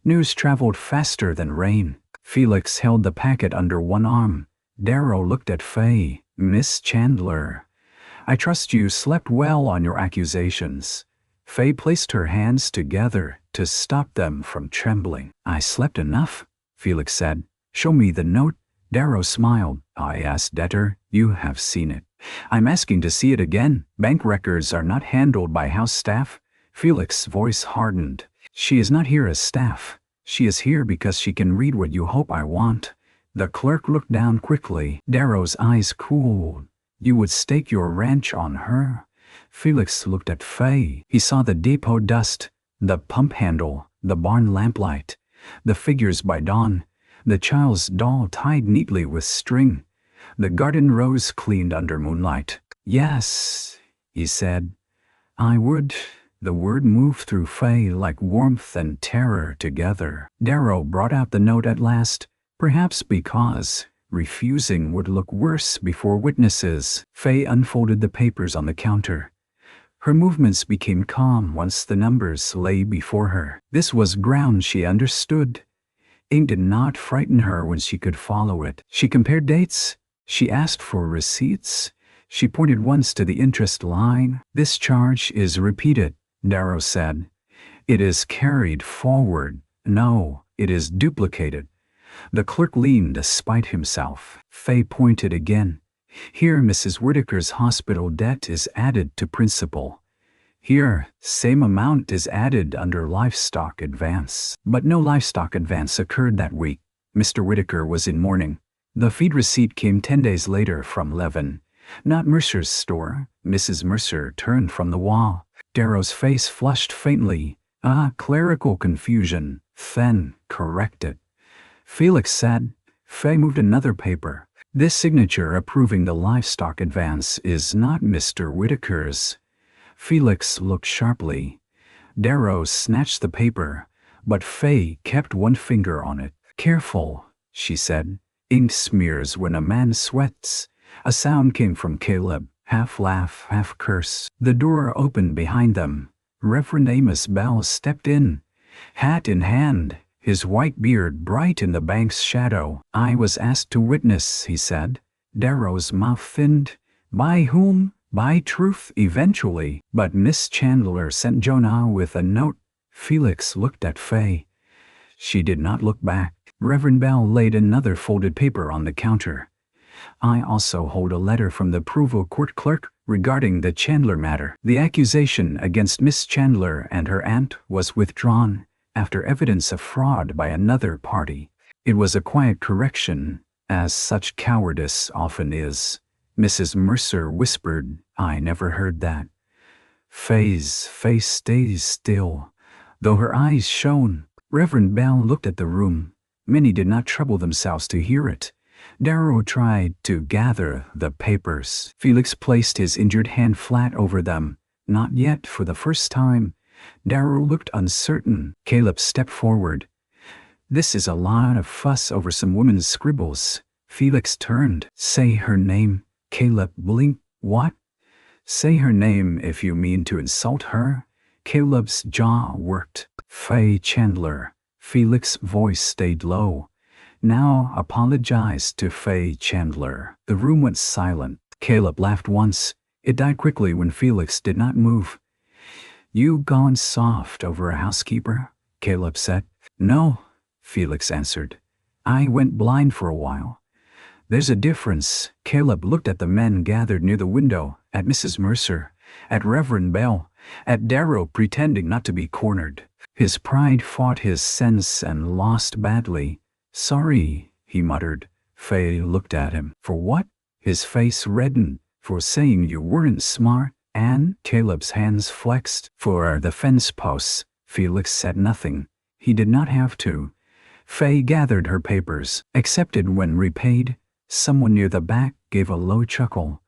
A: News traveled faster than rain. Felix held the packet under one arm. Darrow looked at Faye. "Miss Chandler, I trust you slept well on your accusations." Faye placed her hands together to stop them from trembling. "I slept enough," Felix said. "Show me the note." Darrow smiled. "I asked debtor. You have seen it." "I'm asking to see it again. Bank records are not handled by house staff." Felix's voice hardened. "She is not here as staff. She is here because she can read what you hope I want." The clerk looked down quickly. Darrow's eyes cooled. "You would stake your ranch on her?" Felix looked at Faye. He saw the depot dust, the pump handle, the barn lamplight, the figures by dawn, the child's doll tied neatly with string, the garden rose cleaned under moonlight. "Yes," he said. "I would." The word moved through Faye like warmth and terror together. Darrow brought out the note at last, perhaps because refusing would look worse before witnesses. Faye unfolded the papers on the counter. Her movements became calm once the numbers lay before her. This was ground she understood. Ink did not frighten her when she could follow it. She compared dates. She asked for receipts. She pointed once to the interest line. "This charge is repeated," Darrow said. "It is carried forward." "No, it is duplicated." The clerk leaned despite himself. Faye pointed again. "Here, Mrs. Whitaker's hospital debt is added to principal. Here, same amount is added under livestock advance." But no livestock advance occurred that week. Mr. Whitaker was in mourning. The feed receipt came 10 days later from Levin, not Mercer's store. Mrs. Mercer turned from the wall. Darrow's face flushed faintly. Clerical confusion. Then corrected. Felix said. Faye moved another paper. "This signature approving the livestock advance is not Mr. Whitaker's." Felix looked sharply. Darrow snatched the paper, but Faye kept one finger on it. "Careful," she said. "Ink smears when a man sweats." A sound came from Caleb, half laugh, half curse. The door opened behind them. Reverend Amos Bell stepped in, hat in hand, his white beard bright in the bank's shadow. "I was asked to witness," he said. Darrow's mouth thinned. "By whom?" "By Truth, eventually. But Miss Chandler sent Jonah with a note." Felix looked at Faye. She did not look back. Reverend Bell laid another folded paper on the counter. "I also hold a letter from the Provo court clerk regarding the Chandler matter. The accusation against Miss Chandler and her aunt was withdrawn after evidence of fraud by another party. It was a quiet correction, as such cowardice often is. Mrs. Mercer whispered, "I never heard that." Faye's face stayed still, though her eyes shone. Reverend Bell looked at the room. Many did not trouble themselves to hear it. Darrow tried to gather the papers. Felix placed his injured hand flat over them. Not yet. For the first time, Darrow looked uncertain. Caleb stepped forward. "This is a lot of fuss over some woman's scribbles." Felix turned. "Say her name." Caleb blinked. "What?" "Say her name if you mean to insult her." Caleb's jaw worked. "Faye Chandler." Felix's voice stayed low. "Now apologize to Faye Chandler." The room went silent. Caleb laughed once. It died quickly when Felix did not move. "You gone soft over a housekeeper?" Caleb said. "No," Felix answered. "I went blind for a while." "There's a difference." Caleb looked at the men gathered near the window, at Mrs. Mercer, at Reverend Bell, at Darrow pretending not to be cornered. His pride fought his sense and lost badly. "Sorry," he muttered. Faye looked at him. "For what?" His face reddened. "For saying you weren't smart." "And?" Caleb's hands flexed. "For the fence posts." Felix said nothing. He did not have to. Faye gathered her papers, accepted when repaid. Someone near the back gave a low chuckle.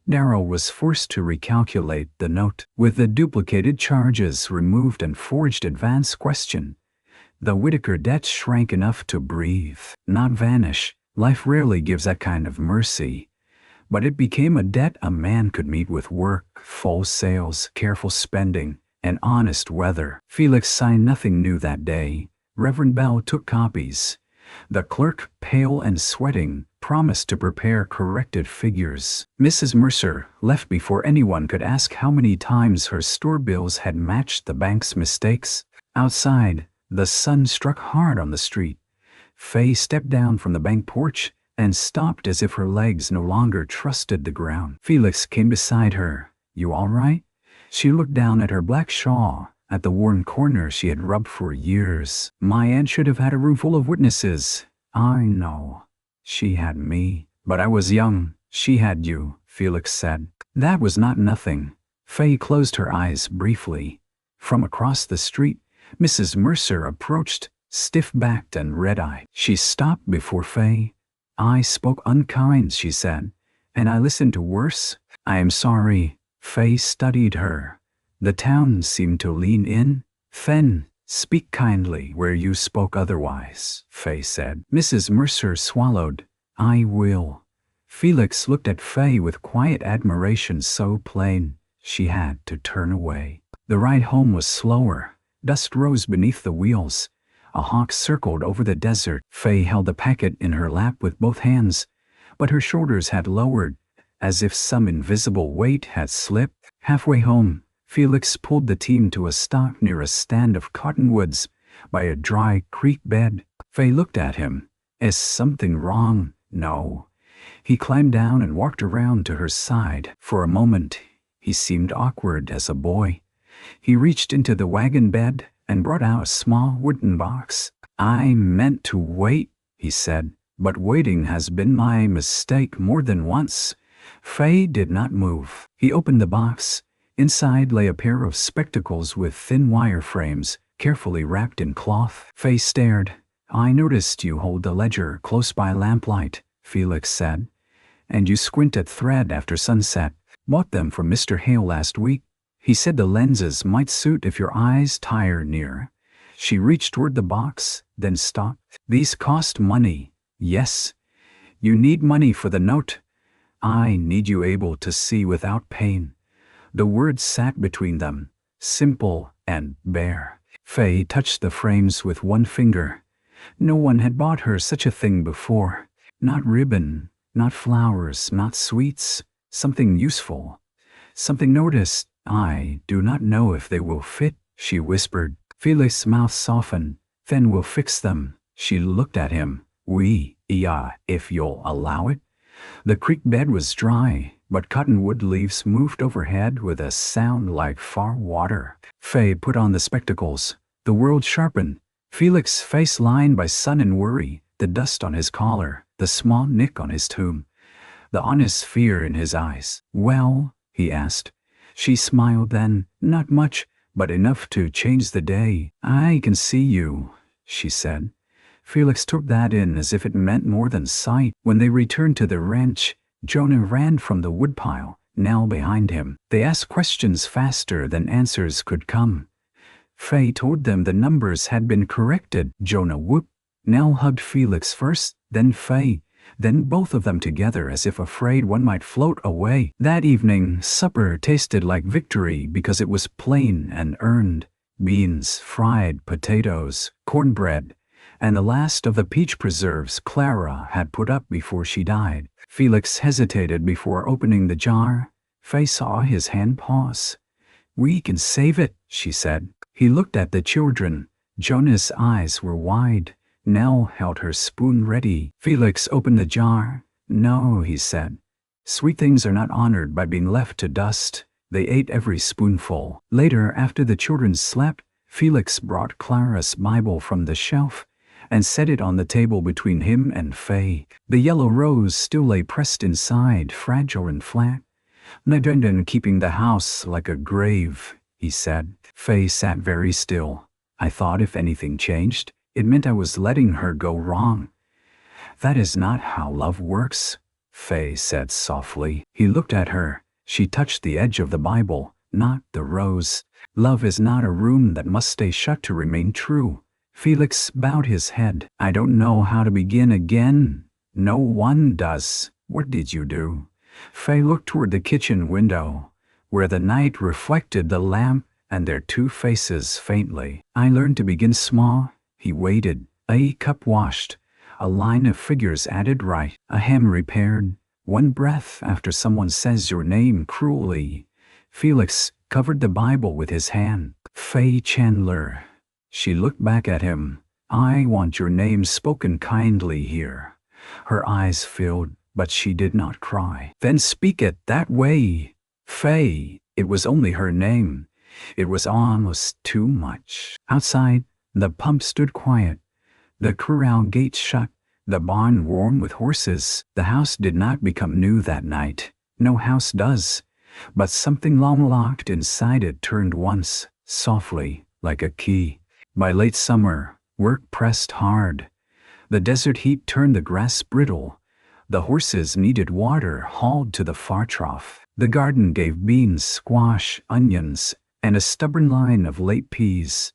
A: Darrow was forced to recalculate the note. With the duplicated charges removed and forged advance question, the Whitaker debt shrank enough to breathe, not vanish. Life rarely gives that kind of mercy. But it became a debt a man could meet with work, full sales, careful spending, and honest weather. Felix signed nothing new that day. Reverend Bell took copies. The clerk, pale and sweating, promised to prepare corrected figures. Mrs. Mercer left before anyone could ask how many times her store bills had matched the bank's mistakes. Outside, the sun struck hard on the street. Faye stepped down from the bank porch and stopped as if her legs no longer trusted the ground. Felix came beside her. "You all right?" She looked down at her black shawl, at the worn corner she had rubbed for years. "My aunt should have had a room full of witnesses." "I know. She had me. But I was young. She had you," Felix said. "That was not nothing." Faye closed her eyes briefly. From across the street, Mrs. Mercer approached, stiff-backed and red-eyed. She stopped before Faye. "I spoke unkind," she said, "and I listened to worse. I am sorry." Faye studied her. The town seemed to lean in. "Then, speak kindly where you spoke otherwise," Faye said. Mrs. Mercer swallowed. "I will." Felix looked at Faye with quiet admiration so plain, she had to turn away. The ride home was slower. Dust rose beneath the wheels. A hawk circled over the desert. Faye held the packet in her lap with both hands, but her shoulders had lowered, as if some invisible weight had slipped. Halfway home, Felix pulled the team to a stop near a stand of cottonwoods by a dry creek bed. Faye looked at him. "Is something wrong?" "No." He climbed down and walked around to her side. For a moment, he seemed awkward as a boy. He reached into the wagon bed and brought out a small wooden box. "I meant to wait," he said, "but waiting has been my mistake more than once." Faye did not move. He opened the box. Inside lay a pair of spectacles with thin wire frames, carefully wrapped in cloth. Faye stared. "I noticed you hold the ledger close by lamplight," Felix said. "And you squint at thread after sunset. Bought them from Mr. Hale last week. He said the lenses might suit if your eyes tire near." She reached toward the box, then stopped. "These cost money." "Yes." "You need money for the note." "I need you able to see without pain." The words sat between them, simple and bare. Faye touched the frames with one finger. No one had bought her such a thing before. Not ribbon, not flowers, not sweets. Something useful. Something noticed. "I do not know if they will fit," she whispered. Felix's mouth softened. "Then we'll fix them." She looked at him. "Yeah, if you'll allow it." The creek bed was dry. but cottonwood leaves moved overhead with a sound like far water. Faye put on the spectacles. The world sharpened. Felix's face lined by sun and worry, the dust on his collar, the small nick on his tomb, the honest fear in his eyes. "Well?" he asked. She smiled then, not much, but enough to change the day. "I can see you," she said. Felix took that in as if it meant more than sight. When they returned to the ranch, Jonah ran from the woodpile, Nell behind him. They asked questions faster than answers could come. Faye told them the numbers had been corrected. Jonah whooped. Nell hugged Felix first, then Faye, then both of them together as if afraid one might float away. That evening, supper tasted like victory because it was plain and earned. Beans, fried potatoes, cornbread, and the last of the peach preserves Clara had put up before she died. Felix hesitated before opening the jar. Faye saw his hand pause. "We can save it," she said. He looked at the children. Jonah's eyes were wide. Nell held her spoon ready. Felix opened the jar. "No," he said. "Sweet things are not honored by being left to dust." They ate every spoonful. Later, after the children slept, Felix brought Clara's Bible from the shelf and set it on the table between him and Faye. The yellow rose still lay pressed inside, fragile and flat. "Nadendon keeping the house like a grave," he said. Faye sat very still. "I thought if anything changed, it meant I was letting her go wrong." "That is not how love works," Faye said softly. He looked at her. She touched the edge of the Bible, not the rose. "Love is not a room that must stay shut to remain true." Felix bowed his head. "I don't know how to begin again." "No one does. What did you do?" Faye looked toward the kitchen window, where the night reflected the lamp and their two faces faintly. "I learned to begin small." He waited. A cup washed, a line of figures added right, a hem repaired, one breath after someone says your name cruelly. Felix covered the Bible with his hand. "Faye Chandler." She looked back at him. "I want your name spoken kindly here." Her eyes filled, but she did not cry. "Then speak it that way." Faye. It was only her name. It was almost too much. Outside, the pump stood quiet. The corral gate shut, the barn warm with horses. The house did not become new that night. No house does. But something long locked inside it turned once, softly, like a key. By late summer, work pressed hard. The desert heat turned the grass brittle. The horses needed water hauled to the far trough. The garden gave beans, squash, onions, and a stubborn line of late peas.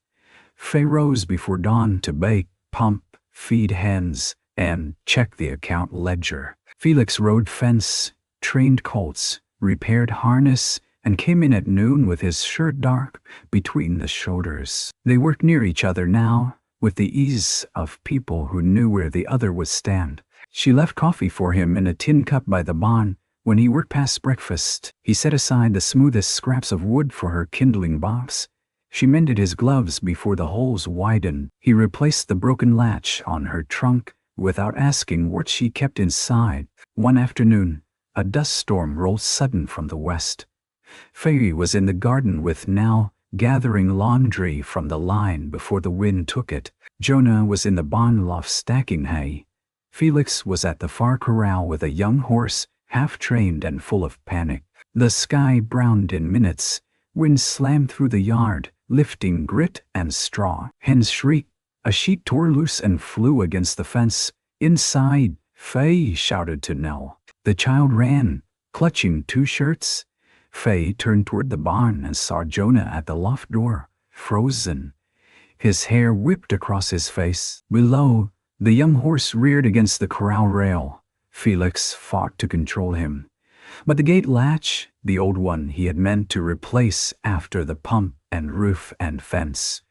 A: Faye rose before dawn to bake, pump, feed hens, and check the account ledger. Felix rode fence, trained colts, repaired harness, and came in at noon with his shirt dark between the shoulders. They worked near each other now, with the ease of people who knew where the other would stand. She left coffee for him in a tin cup by the barn. When he worked past breakfast, he set aside the smoothest scraps of wood for her kindling box. She mended his gloves before the holes widened. He replaced the broken latch on her trunk without asking what she kept inside. One afternoon, a dust storm rolled sudden from the west. Faye was in the garden with Nell, gathering laundry from the line before the wind took it. Jonah was in the barn loft stacking hay. Felix was at the far corral with a young horse, half-trained and full of panic. The sky browned in minutes. Wind slammed through the yard, lifting grit and straw. Hens shrieked. A sheet tore loose and flew against the fence. "Inside!" Faye shouted to Nell. The child ran, clutching two shirts. Faye turned toward the barn and saw Jonah at the loft door, frozen. His hair whipped across his face. Below, the young horse reared against the corral rail. Felix fought to control him. But the gate latch, the old one he had meant to replace after the pump and roof and fence,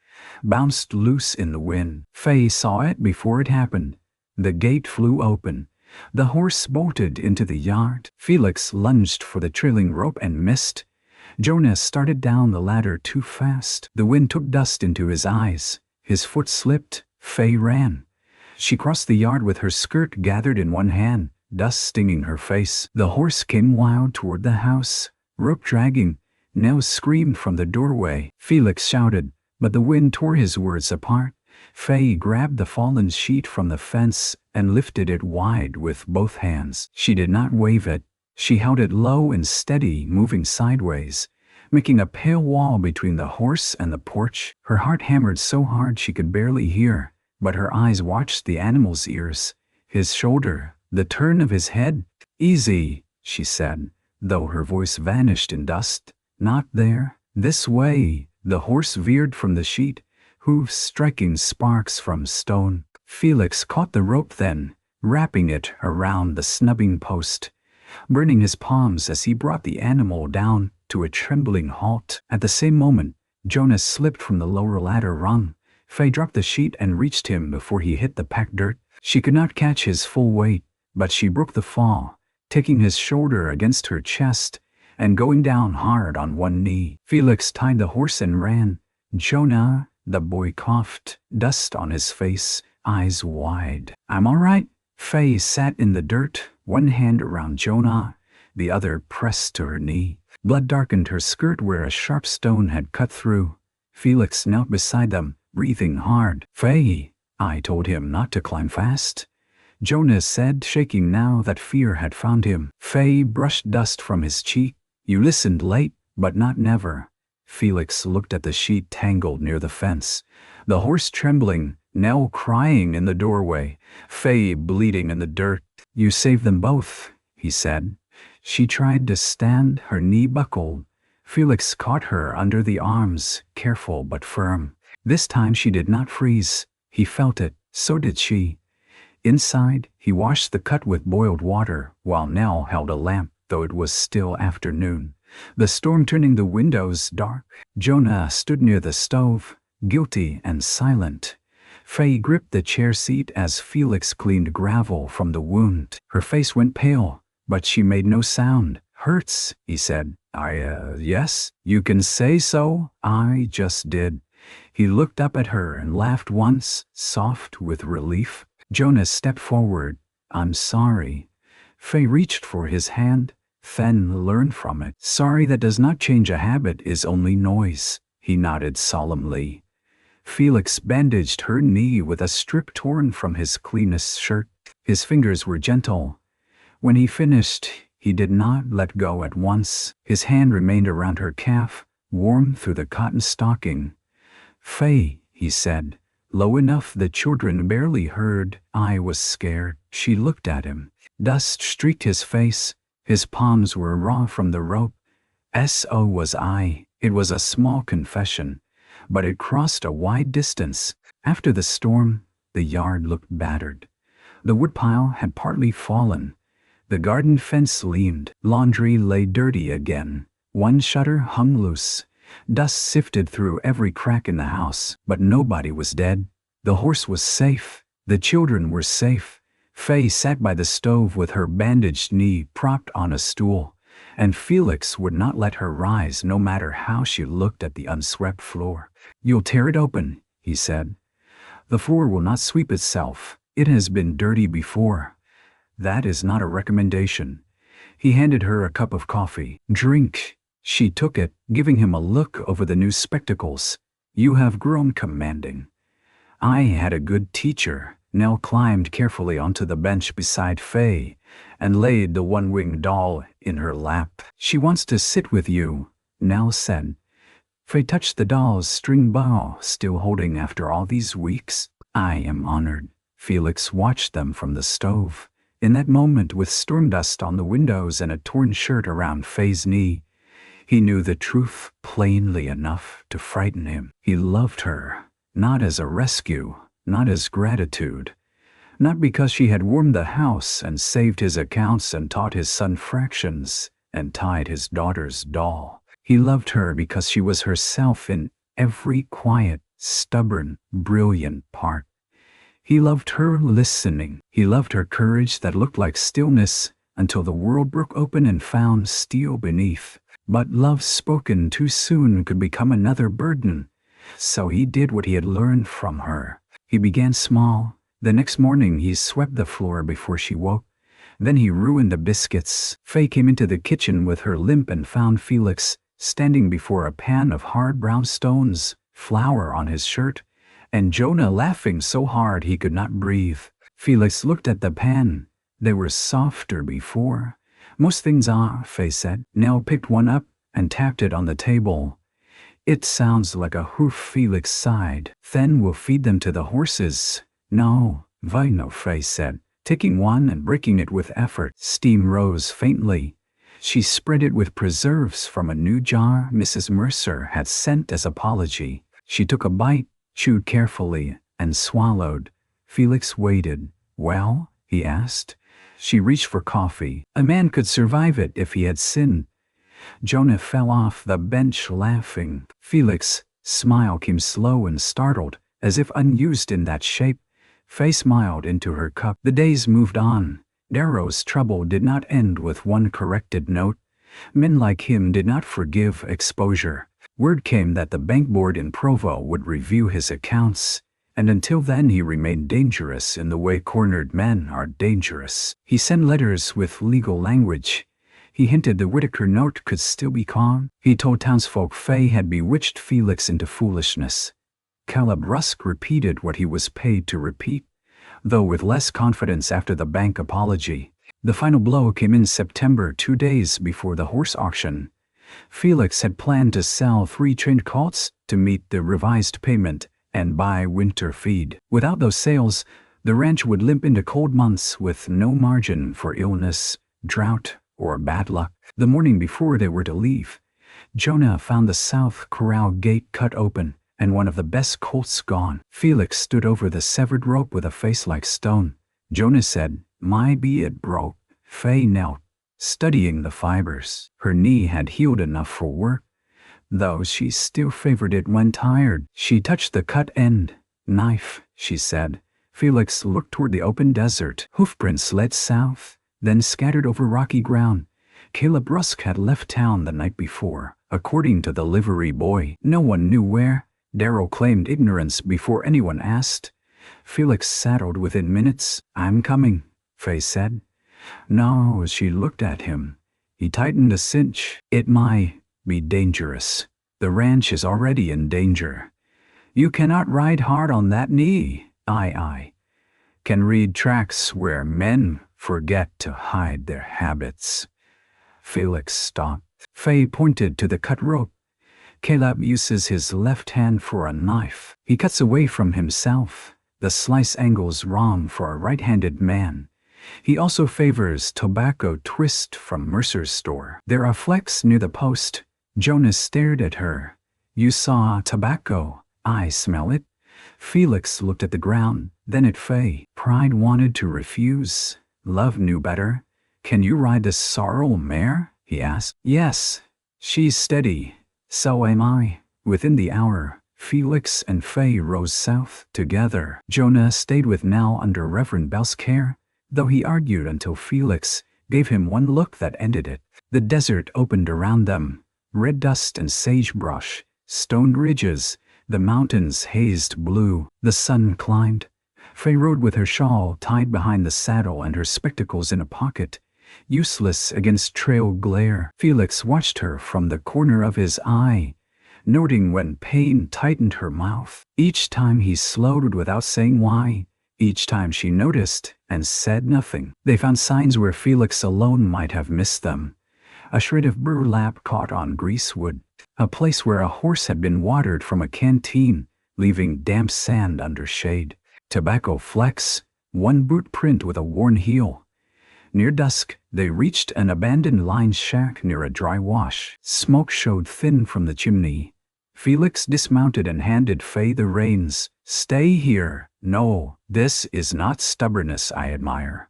A: bounced loose in the wind. Faye saw it before it happened. The gate flew open. The horse bolted into the yard. Felix lunged for the trailing rope and missed. Jonah started down the ladder too fast. The wind took dust into his eyes. His foot slipped. Faye ran. She crossed the yard with her skirt gathered in one hand, dust stinging her face. The horse came wild toward the house, rope dragging. Nell screamed from the doorway. Felix shouted, but the wind tore his words apart. Faye grabbed the fallen sheet from the fence and lifted it wide with both hands. She did not wave it. She held it low and steady, moving sideways, making a pale wall between the horse and the porch. Her heart hammered so hard she could barely hear, but her eyes watched the animal's ears, his shoulder, the turn of his head. "Easy," she said, though her voice vanished in dust. "Not there. This way." The horse veered from the sheet, hooves striking sparks from stone. Felix caught the rope then, wrapping it around the snubbing post, burning his palms as he brought the animal down to a trembling halt. At the same moment, Jonas slipped from the lower ladder rung. Faye dropped the sheet and reached him before he hit the packed dirt. She could not catch his full weight, but she broke the fall, taking his shoulder against her chest and going down hard on one knee. Felix tied the horse and ran. "Jonah," the boy coughed, dust on his face, eyes wide. "I'm all right." Faye sat in the dirt, one hand around Jonah, the other pressed to her knee. Blood darkened her skirt where a sharp stone had cut through. Felix knelt beside them, breathing hard. "Faye, I told him not to climb fast," Jonas said, shaking now that fear had found him. Faye brushed dust from his cheek. "You listened late, but not never." Felix looked at the sheet tangled near the fence, the horse trembling, Nell crying in the doorway, Faye bleeding in the dirt. "You saved them both," he said. She tried to stand, her knee buckled. Felix caught her under the arms, careful but firm. This time she did not freeze. He felt it, so did she. Inside, he washed the cut with boiled water, while Nell held a lamp, though it was still afternoon. The storm turning the windows dark. Jonah stood near the stove, guilty and silent. Faye gripped the chair seat as Felix cleaned gravel from the wound. Her face went pale, but she made no sound. "Hurts," he said. Yes, you can say so. I just did." He looked up at her and laughed once, soft with relief. Jonas stepped forward. "I'm sorry." Faye reached for his hand. "Then learn from it. Sorry that does not change a habit is only noise." He nodded solemnly. Felix bandaged her knee with a strip torn from his cleanest shirt. His fingers were gentle. When he finished, he did not let go at once. His hand remained around her calf, warm through the cotton stocking. "Faye," he said, low enough the children barely heard. "I was scared." She looked at him. Dust streaked his face. His palms were raw from the rope. "So was I." It was a small confession, but it crossed a wide distance. After the storm, the yard looked battered. The woodpile had partly fallen. The garden fence leaned. Laundry lay dirty again. One shutter hung loose. Dust sifted through every crack in the house, but nobody was dead. The horse was safe. The children were safe. Faye sat by the stove with her bandaged knee propped on a stool, and Felix would not let her rise no matter how she looked at the unswept floor. "You'll tear it open," he said. "The floor will not sweep itself. It has been dirty before." "That is not a recommendation." He handed her a cup of coffee. "Drink." She took it, giving him a look over the new spectacles. "You have grown commanding." "I had a good teacher." Nell climbed carefully onto the bench beside Faye and laid the one-winged doll in her lap. "She wants to sit with you," Nell said. Faye touched the doll's string bow, still holding after all these weeks. "I am honored." Felix watched them from the stove. In that moment, with storm dust on the windows and a torn shirt around Faye's knee, he knew the truth plainly enough to frighten him. He loved her, not as a rescue, not as gratitude, not because she had warmed the house and saved his accounts and taught his son fractions and tied his daughter's doll. He loved her because she was herself in every quiet, stubborn, brilliant part. He loved her listening. He loved her courage that looked like stillness until the world broke open and found steel beneath. But love spoken too soon could become another burden. So he did what he had learned from her. He began small. The next morning he swept the floor before she woke. Then he ruined the biscuits. Faye came into the kitchen with her limp and found Felix standing before a pan of hard brown stones, flour on his shirt, and Jonah laughing so hard he could not breathe. Felix looked at the pan. They were softer before. Most things are, Faye said. Nell picked one up and tapped it on the table. It sounds like a hoof, Felix sighed. Then we'll feed them to the horses. No, Faye said, taking one and breaking it with effort. Steam rose faintly. She spread it with preserves from a new jar Mrs. Mercer had sent as apology. She took a bite, chewed carefully, and swallowed. Felix waited. Well? He asked. She reached for coffee. A man could survive it if he had sinned. Jonah fell off the bench laughing. Felix's smile came slow and startled, as if unused in that shape. Faye smiled into her cup. The days moved on. Darrow's trouble did not end with one corrected note. Men like him did not forgive exposure. Word came that the bank board in Provo would review his accounts, and until then he remained dangerous in the way cornered men are dangerous. He sent letters with legal language. He hinted the Whitaker note could still be calm. He told townsfolk Faye had bewitched Felix into foolishness. Caleb Rusk repeated what he was paid to repeat, though with less confidence after the bank apology. The final blow came in September, 2 days before the horse auction. Felix had planned to sell 3 trained colts to meet the revised payment and buy winter feed. Without those sales, the ranch would limp into cold months with no margin for illness, drought, or bad luck. The morning before they were to leave, Jonah found the south corral gate cut open and one of the best colts gone. Felix stood over the severed rope with a face like stone. Jonah said, "My be it broke." Faye knelt, studying the fibers. Her knee had healed enough for work, though she still favored it when tired. She touched the cut end. "Knife," she said. Felix looked toward the open desert. Hoofprints led south, then scattered over rocky ground. Caleb Rusk had left town the night before, according to the livery boy. No one knew where. Darrow claimed ignorance before anyone asked. Felix saddled within minutes. "I'm coming," Faye said. No, she looked at him. He tightened a cinch. "It might be dangerous. The ranch is already in danger. You cannot ride hard on that knee." I can read tracks where men forget to hide their habits." Felix stopped. Faye pointed to the cut rope. "Caleb uses his left hand for a knife. He cuts away from himself. The slice angle's wrong for a right-handed man. He also favors tobacco twist from Mercer's store. There are flecks near the post." Jonah stared at her. "You saw tobacco. I smell it." Felix looked at the ground, then at Faye. Pride wanted to refuse. Love knew better. "Can you ride the sorrel mare?" he asked. "Yes. She's steady. So am I." Within the hour, Felix and Faye rose south together. Jonah stayed with Nell under Reverend Bell's care, though he argued until Felix gave him one look that ended it. The desert opened around them. Red dust and sagebrush, stoned ridges, the mountains hazed blue. The sun climbed. Faye rode with her shawl tied behind the saddle and her spectacles in a pocket, useless against trail glare. Felix watched her from the corner of his eye, noting when pain tightened her mouth. Each time he slowed without saying why. Each time she noticed and said nothing. They found signs where Felix alone might have missed them. A shred of burlap caught on greasewood. A place where a horse had been watered from a canteen, leaving damp sand under shade. Tobacco flecks, one boot print with a worn heel. Near dusk, they reached an abandoned line shack near a dry wash. Smoke showed thin from the chimney. Felix dismounted and handed Faye the reins. "Stay here." "No, this is not stubbornness I admire.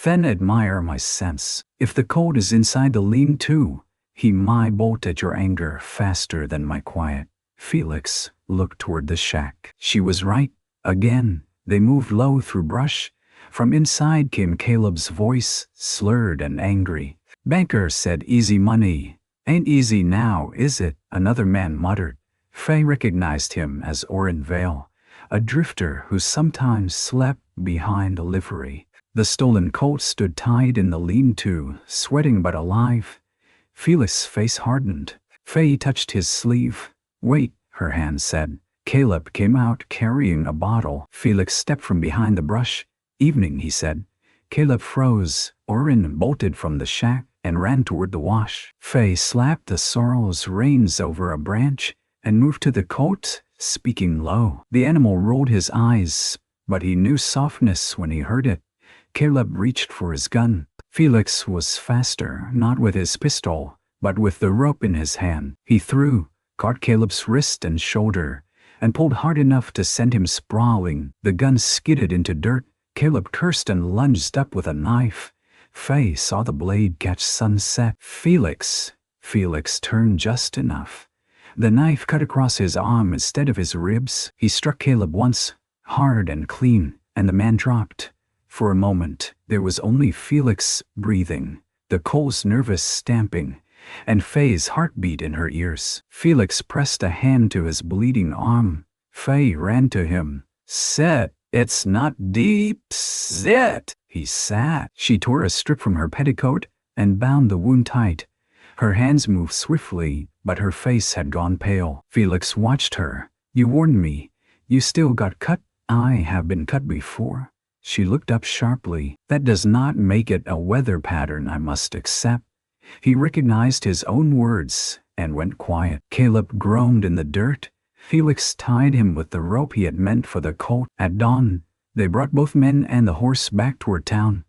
A: Then admire my sense. If the colt is inside the lean-to, he might bolt at your anger faster than my quiet." Felix looked toward the shack. She was right. Again, they moved low through brush. From inside came Caleb's voice, slurred and angry. "Banker said easy money. Ain't easy now, is it?" Another man muttered. Faye recognized him as Orrin Vale, a drifter who sometimes slept behind a livery. The stolen colt stood tied in the lean-to, sweating but alive. Felix's face hardened. Faye touched his sleeve. "Wait," her hand said. Caleb came out carrying a bottle. Felix stepped from behind the brush. "Evening," he said. Caleb froze. Orin bolted from the shack and ran toward the wash. Faye slapped the sorrel's reins over a branch and moved to the colt, speaking low. The animal rolled his eyes, but he knew softness when he heard it. Caleb reached for his gun. Felix was faster, not with his pistol, but with the rope in his hand. He threw, caught Caleb's wrist and shoulder, and pulled hard enough to send him sprawling. The gun skidded into dirt. Caleb cursed and lunged up with a knife. Faye saw the blade catch sunset. Felix turned just enough. The knife cut across his arm instead of his ribs. He struck Caleb once, hard and clean, and the man dropped. For a moment, there was only Felix breathing, the colt's nervous stamping, and Faye's heartbeat in her ears. Felix pressed a hand to his bleeding arm. Faye ran to him. "Sit. It's not deep. Sit." He sat. She tore a strip from her petticoat and bound the wound tight. Her hands moved swiftly, but her face had gone pale. Felix watched her. "You warned me. You still got cut." "I have been cut before." She looked up sharply. "That does not make it a weather pattern I must accept." He recognized his own words and went quiet. Caleb groaned in the dirt. Felix tied him with the rope he had meant for the colt. At dawn, they brought both men and the horse back toward town.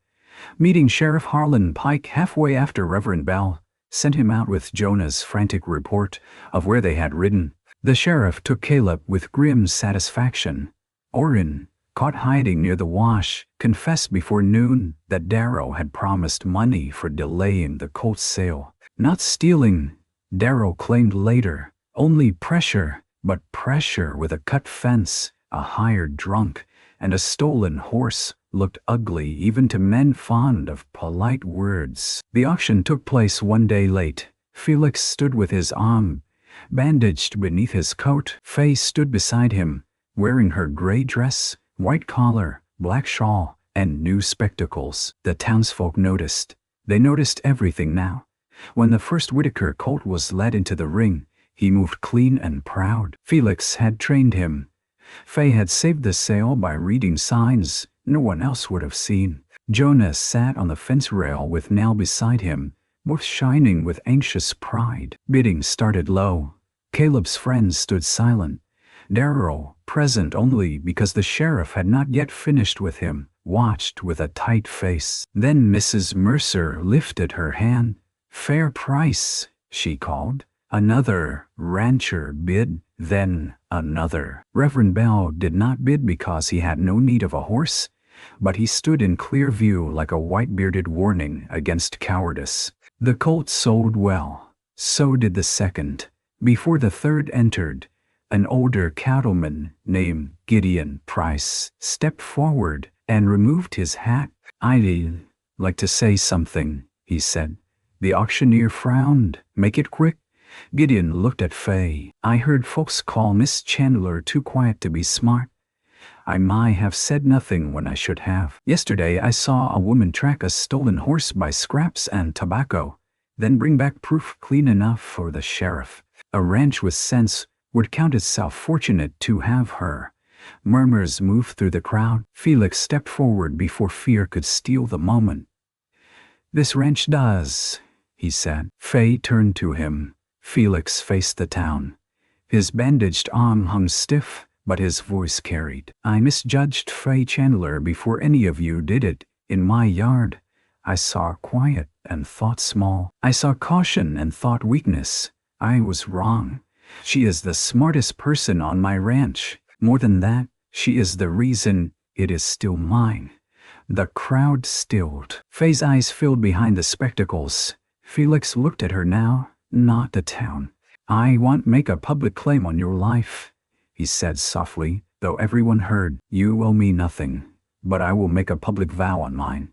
A: Meeting Sheriff Harlan Pike halfway after Reverend Bell sent him out with Jonah's frantic report of where they had ridden. The sheriff took Caleb with grim satisfaction. Orin, caught hiding near the wash, confessed before noon that Darrow had promised money for delaying the colt's sale. Not stealing, Darrow claimed later, only pressure, but pressure with a cut fence, a hired drunk, and a stolen horse looked ugly even to men fond of polite words. The auction took place one day late. Felix stood with his arm bandaged beneath his coat. Faye stood beside him, wearing her gray dress, white collar, black shawl, and new spectacles. The townsfolk noticed. They noticed everything now. When the first Whitaker colt was led into the ring, he moved clean and proud. Felix had trained him. Faye had saved the sale by reading signs no one else would have seen. Jonah sat on the fence rail with Nell beside him, both shining with anxious pride. Bidding started low. Caleb's friends stood silent. Darrow, present only because the sheriff had not yet finished with him, watched with a tight face. Then Mrs. Mercer lifted her hand. "Fair price," she called. Another rancher bid, then another. Reverend Bell did not bid because he had no need of a horse, but he stood in clear view like a white-bearded warning against cowardice. The colt sold well. So did the second. Before the third entered, an older cattleman named Gideon Price stepped forward and removed his hat. "I'd like to say something," he said. The auctioneer frowned. "Make it quick." Gideon looked at Faye. "I heard folks call Miss Chandler too quiet to be smart. I might have said nothing when I should have. Yesterday I saw a woman track a stolen horse by scraps and tobacco, then bring back proof clean enough for the sheriff. A ranch with sense would count itself fortunate to have her." Murmurs moved through the crowd. Felix stepped forward before fear could steal the moment. "This ranch does," he said. Faye turned to him. Felix faced the town. His bandaged arm hung stiff, but his voice carried. "I misjudged Faye Chandler before any of you did it. In my yard, I saw quiet and thought small. I saw caution and thought weakness. I was wrong. She is the smartest person on my ranch. More than that, she is the reason it is still mine." The crowd stilled. Faye's eyes filled behind the spectacles. Felix looked at her now, not the town. "I won't make a public claim on your life," he said softly, though everyone heard. "You owe me nothing, but I will make a public vow on mine.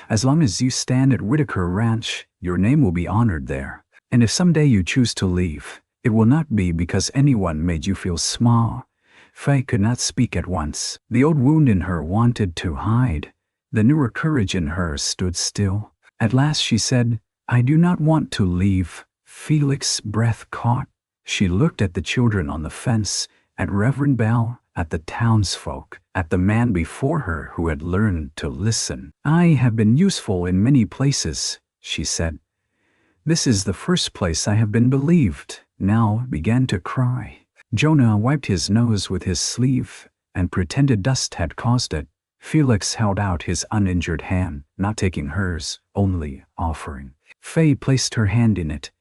A: As long as you stand at Whitaker Ranch, your name will be honored there. And if someday you choose to leave, it will not be because anyone made you feel small." Faye could not speak at once. The old wound in her wanted to hide. The newer courage in her stood still. At last she said, "I do not want to leave." Felix's breath caught. She looked at the children on the fence, at Reverend Bell, at the townsfolk, at the man before her who had learned to listen. "I have been useful in many places," she said. "This is the first place I have been believed." Now began to cry. Jonah wiped his nose with his sleeve and pretended dust had caused it. Felix held out his uninjured hand, not taking hers, only offering. Faye placed her hand in it.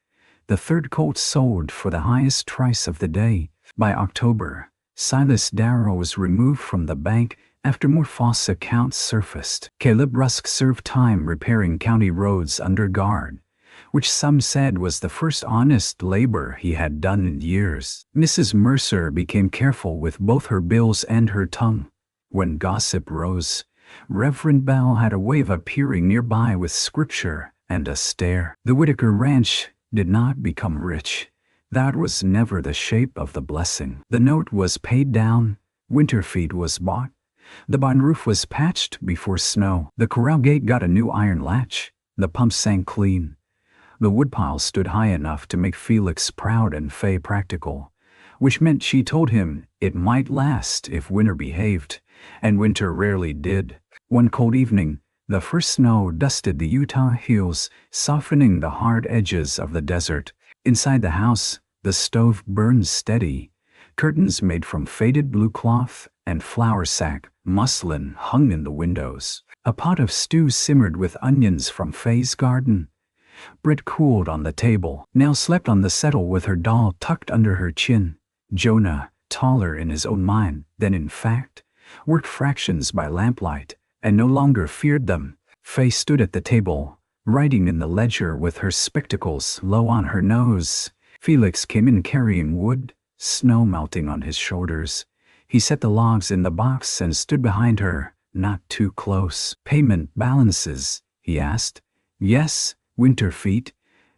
A: The third colt sold for the highest price of the day. By October, Silas Darrow was removed from the bank after more false accounts surfaced. Caleb Rusk served time repairing county roads under guard, which some said was the first honest labor he had done in years. Mrs. Mercer became careful with both her bills and her tongue. When gossip rose, Reverend Bell had a way of appearing nearby with scripture and a stare. The Whitaker Ranch did not become rich. That was never the shape of the blessing. The note was paid down, winter feed was bought, the barn roof was patched before snow, the corral gate got a new iron latch, the pump sank clean. The woodpile stood high enough to make Felix proud and Faye practical, which meant she told him it might last if winter behaved, and winter rarely did. One cold evening, the first snow dusted the Utah hills, softening the hard edges of the desert. Inside the house, the stove burned steady. Curtains made from faded blue cloth and flour sack muslin hung in the windows. A pot of stew simmered with onions from Faye's garden. Britt cooled on the table. Nell slept on the settle with her doll tucked under her chin. Jonah, taller in his own mind than in fact, worked fractions by lamplight and no longer feared them. Faye stood at the table, writing in the ledger with her spectacles low on her nose. Felix came in carrying wood, snow melting on his shoulders. He set the logs in the box and stood behind her, not too close. "Payment balances?" he asked. "Yes, winter feet.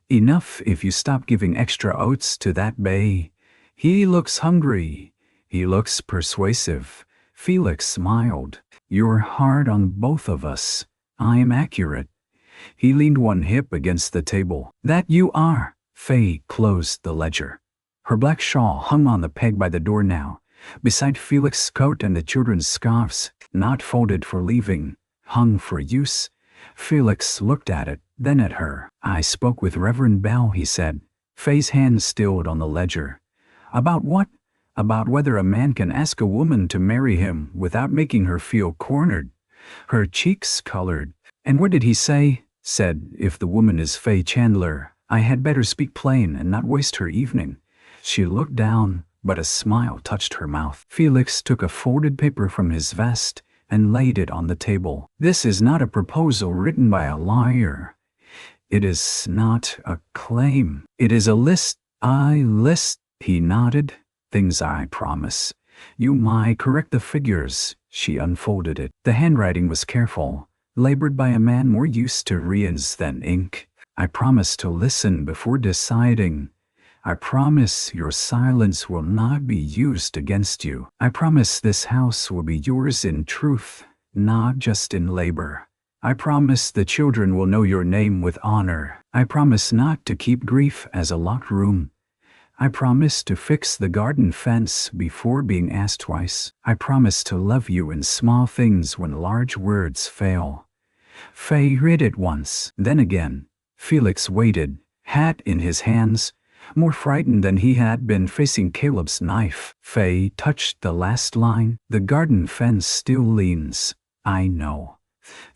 A: Enough if you stop giving extra oats to that bay." "He looks hungry." "He looks persuasive." Felix smiled. "You're hard on both of us." "I am accurate." He leaned one hip against the table. "That you are." Faye closed the ledger. Her black shawl hung on the peg by the door now, beside Felix's coat and the children's scarves, not folded for leaving, hung for use. Felix looked at it, then at her. "I spoke with Reverend Bell," he said. Faye's hand stilled on the ledger. "About what?" "About whether a man can ask a woman to marry him without making her feel cornered." Her cheeks colored. "And what did he say?" "Said, if the woman is Faye Chandler, I had better speak plain and not waste her evening." She looked down, but a smile touched her mouth. Felix took a folded paper from his vest and laid it on the table. "This is not a proposal written by a lawyer. It is not a claim. It is a list." "List," he nodded. "Things I promise. You might correct the figures." She unfolded it. The handwriting was careful, labored by a man more used to reins than ink. "I promise to listen before deciding. I promise your silence will not be used against you. I promise this house will be yours in truth, not just in labor. I promise the children will know your name with honor. I promise not to keep grief as a locked room. I promise to fix the garden fence before being asked twice. I promise to love you in small things when large words fail." Faye read it once, then again. Felix waited, hat in his hands, more frightened than he had been facing Caleb's knife. Faye touched the last line. "The garden fence still leans. I know.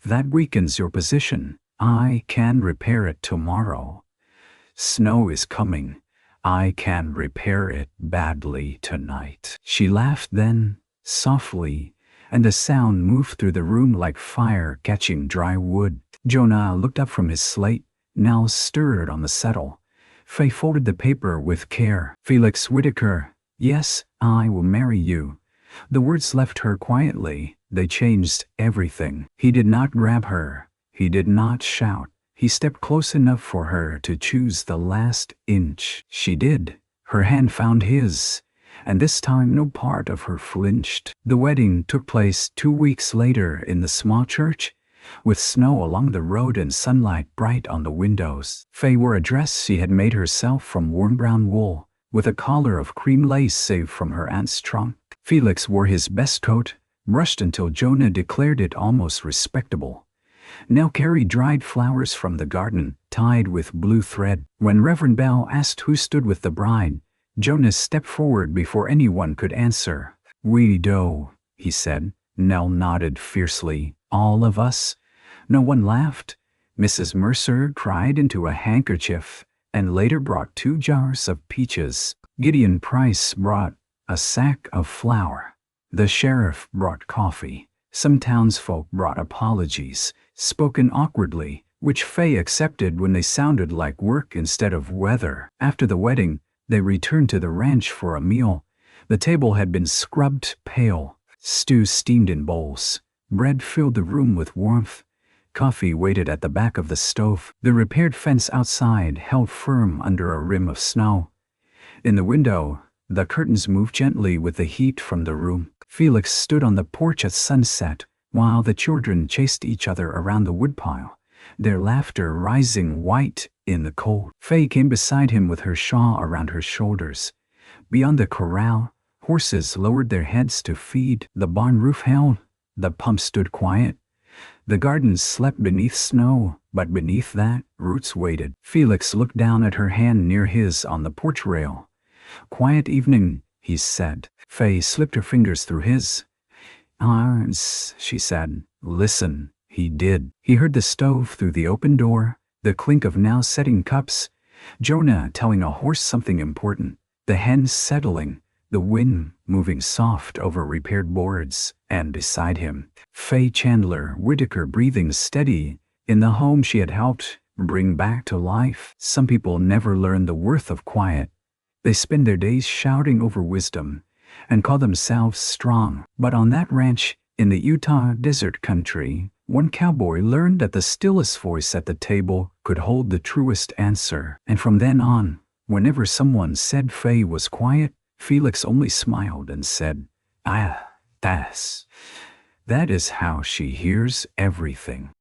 A: That weakens your position. I can repair it tomorrow. Snow is coming. I can repair it badly tonight." She laughed then, softly, and the sound moved through the room like fire catching dry wood. Jonah looked up from his slate, now stirred on the settle. Faye folded the paper with care. "Felix Whitaker, yes, I will marry you." The words left her quietly. They changed everything. He did not grab her. He did not shout. He stepped close enough for her to choose the last inch. She did. Her hand found his, and this time no part of her flinched. The wedding took place 2 weeks later in the small church, with snow along the road and sunlight bright on the windows. Faye wore a dress she had made herself from warm brown wool, with a collar of cream lace saved from her aunt's trunk. Felix wore his best coat, brushed until Jonah declared it almost respectable. Nell carried dried flowers from the garden, tied with blue thread. When Reverend Bell asked who stood with the bride, Jonas stepped forward before anyone could answer. "We do," he said. Nell nodded fiercely. "All of us?" No one laughed. Mrs. Mercer cried into a handkerchief and later brought 2 jars of peaches. Gideon Price brought a sack of flour. The sheriff brought coffee. Some townsfolk brought apologies, spoken awkwardly, which Faye accepted when they sounded like work instead of weather. After the wedding, they returned to the ranch for a meal. The table had been scrubbed pale. Stew steamed in bowls. Bread filled the room with warmth. Coffee waited at the back of the stove. The repaired fence outside held firm under a rim of snow. In the window, the curtains moved gently with the heat from the room. Felix stood on the porch at sunset, while the children chased each other around the woodpile, their laughter rising white in the cold. Faye came beside him with her shawl around her shoulders. Beyond the corral, horses lowered their heads to feed. The barn roof held. The pump stood quiet. The gardens slept beneath snow, but beneath that, roots waited. Felix looked down at her hand near his on the porch rail. "Quiet evening," he said. Faye slipped her fingers through his. "Ours," she said. "Listen." He did. He heard the stove through the open door, the clink of now setting cups, Jonah telling a horse something important, the hens settling, the wind moving soft over repaired boards, and beside him, Faye Chandler Whitaker breathing steady in the home she had helped bring back to life. Some people never learn the worth of quiet. They spend their days shouting over wisdom and call themselves strong. But on that ranch in the Utah desert country, one cowboy learned that the stillest voice at the table could hold the truest answer. And from then on, whenever someone said Faye was quiet, Felix only smiled and said, "Ah, that is how she hears everything."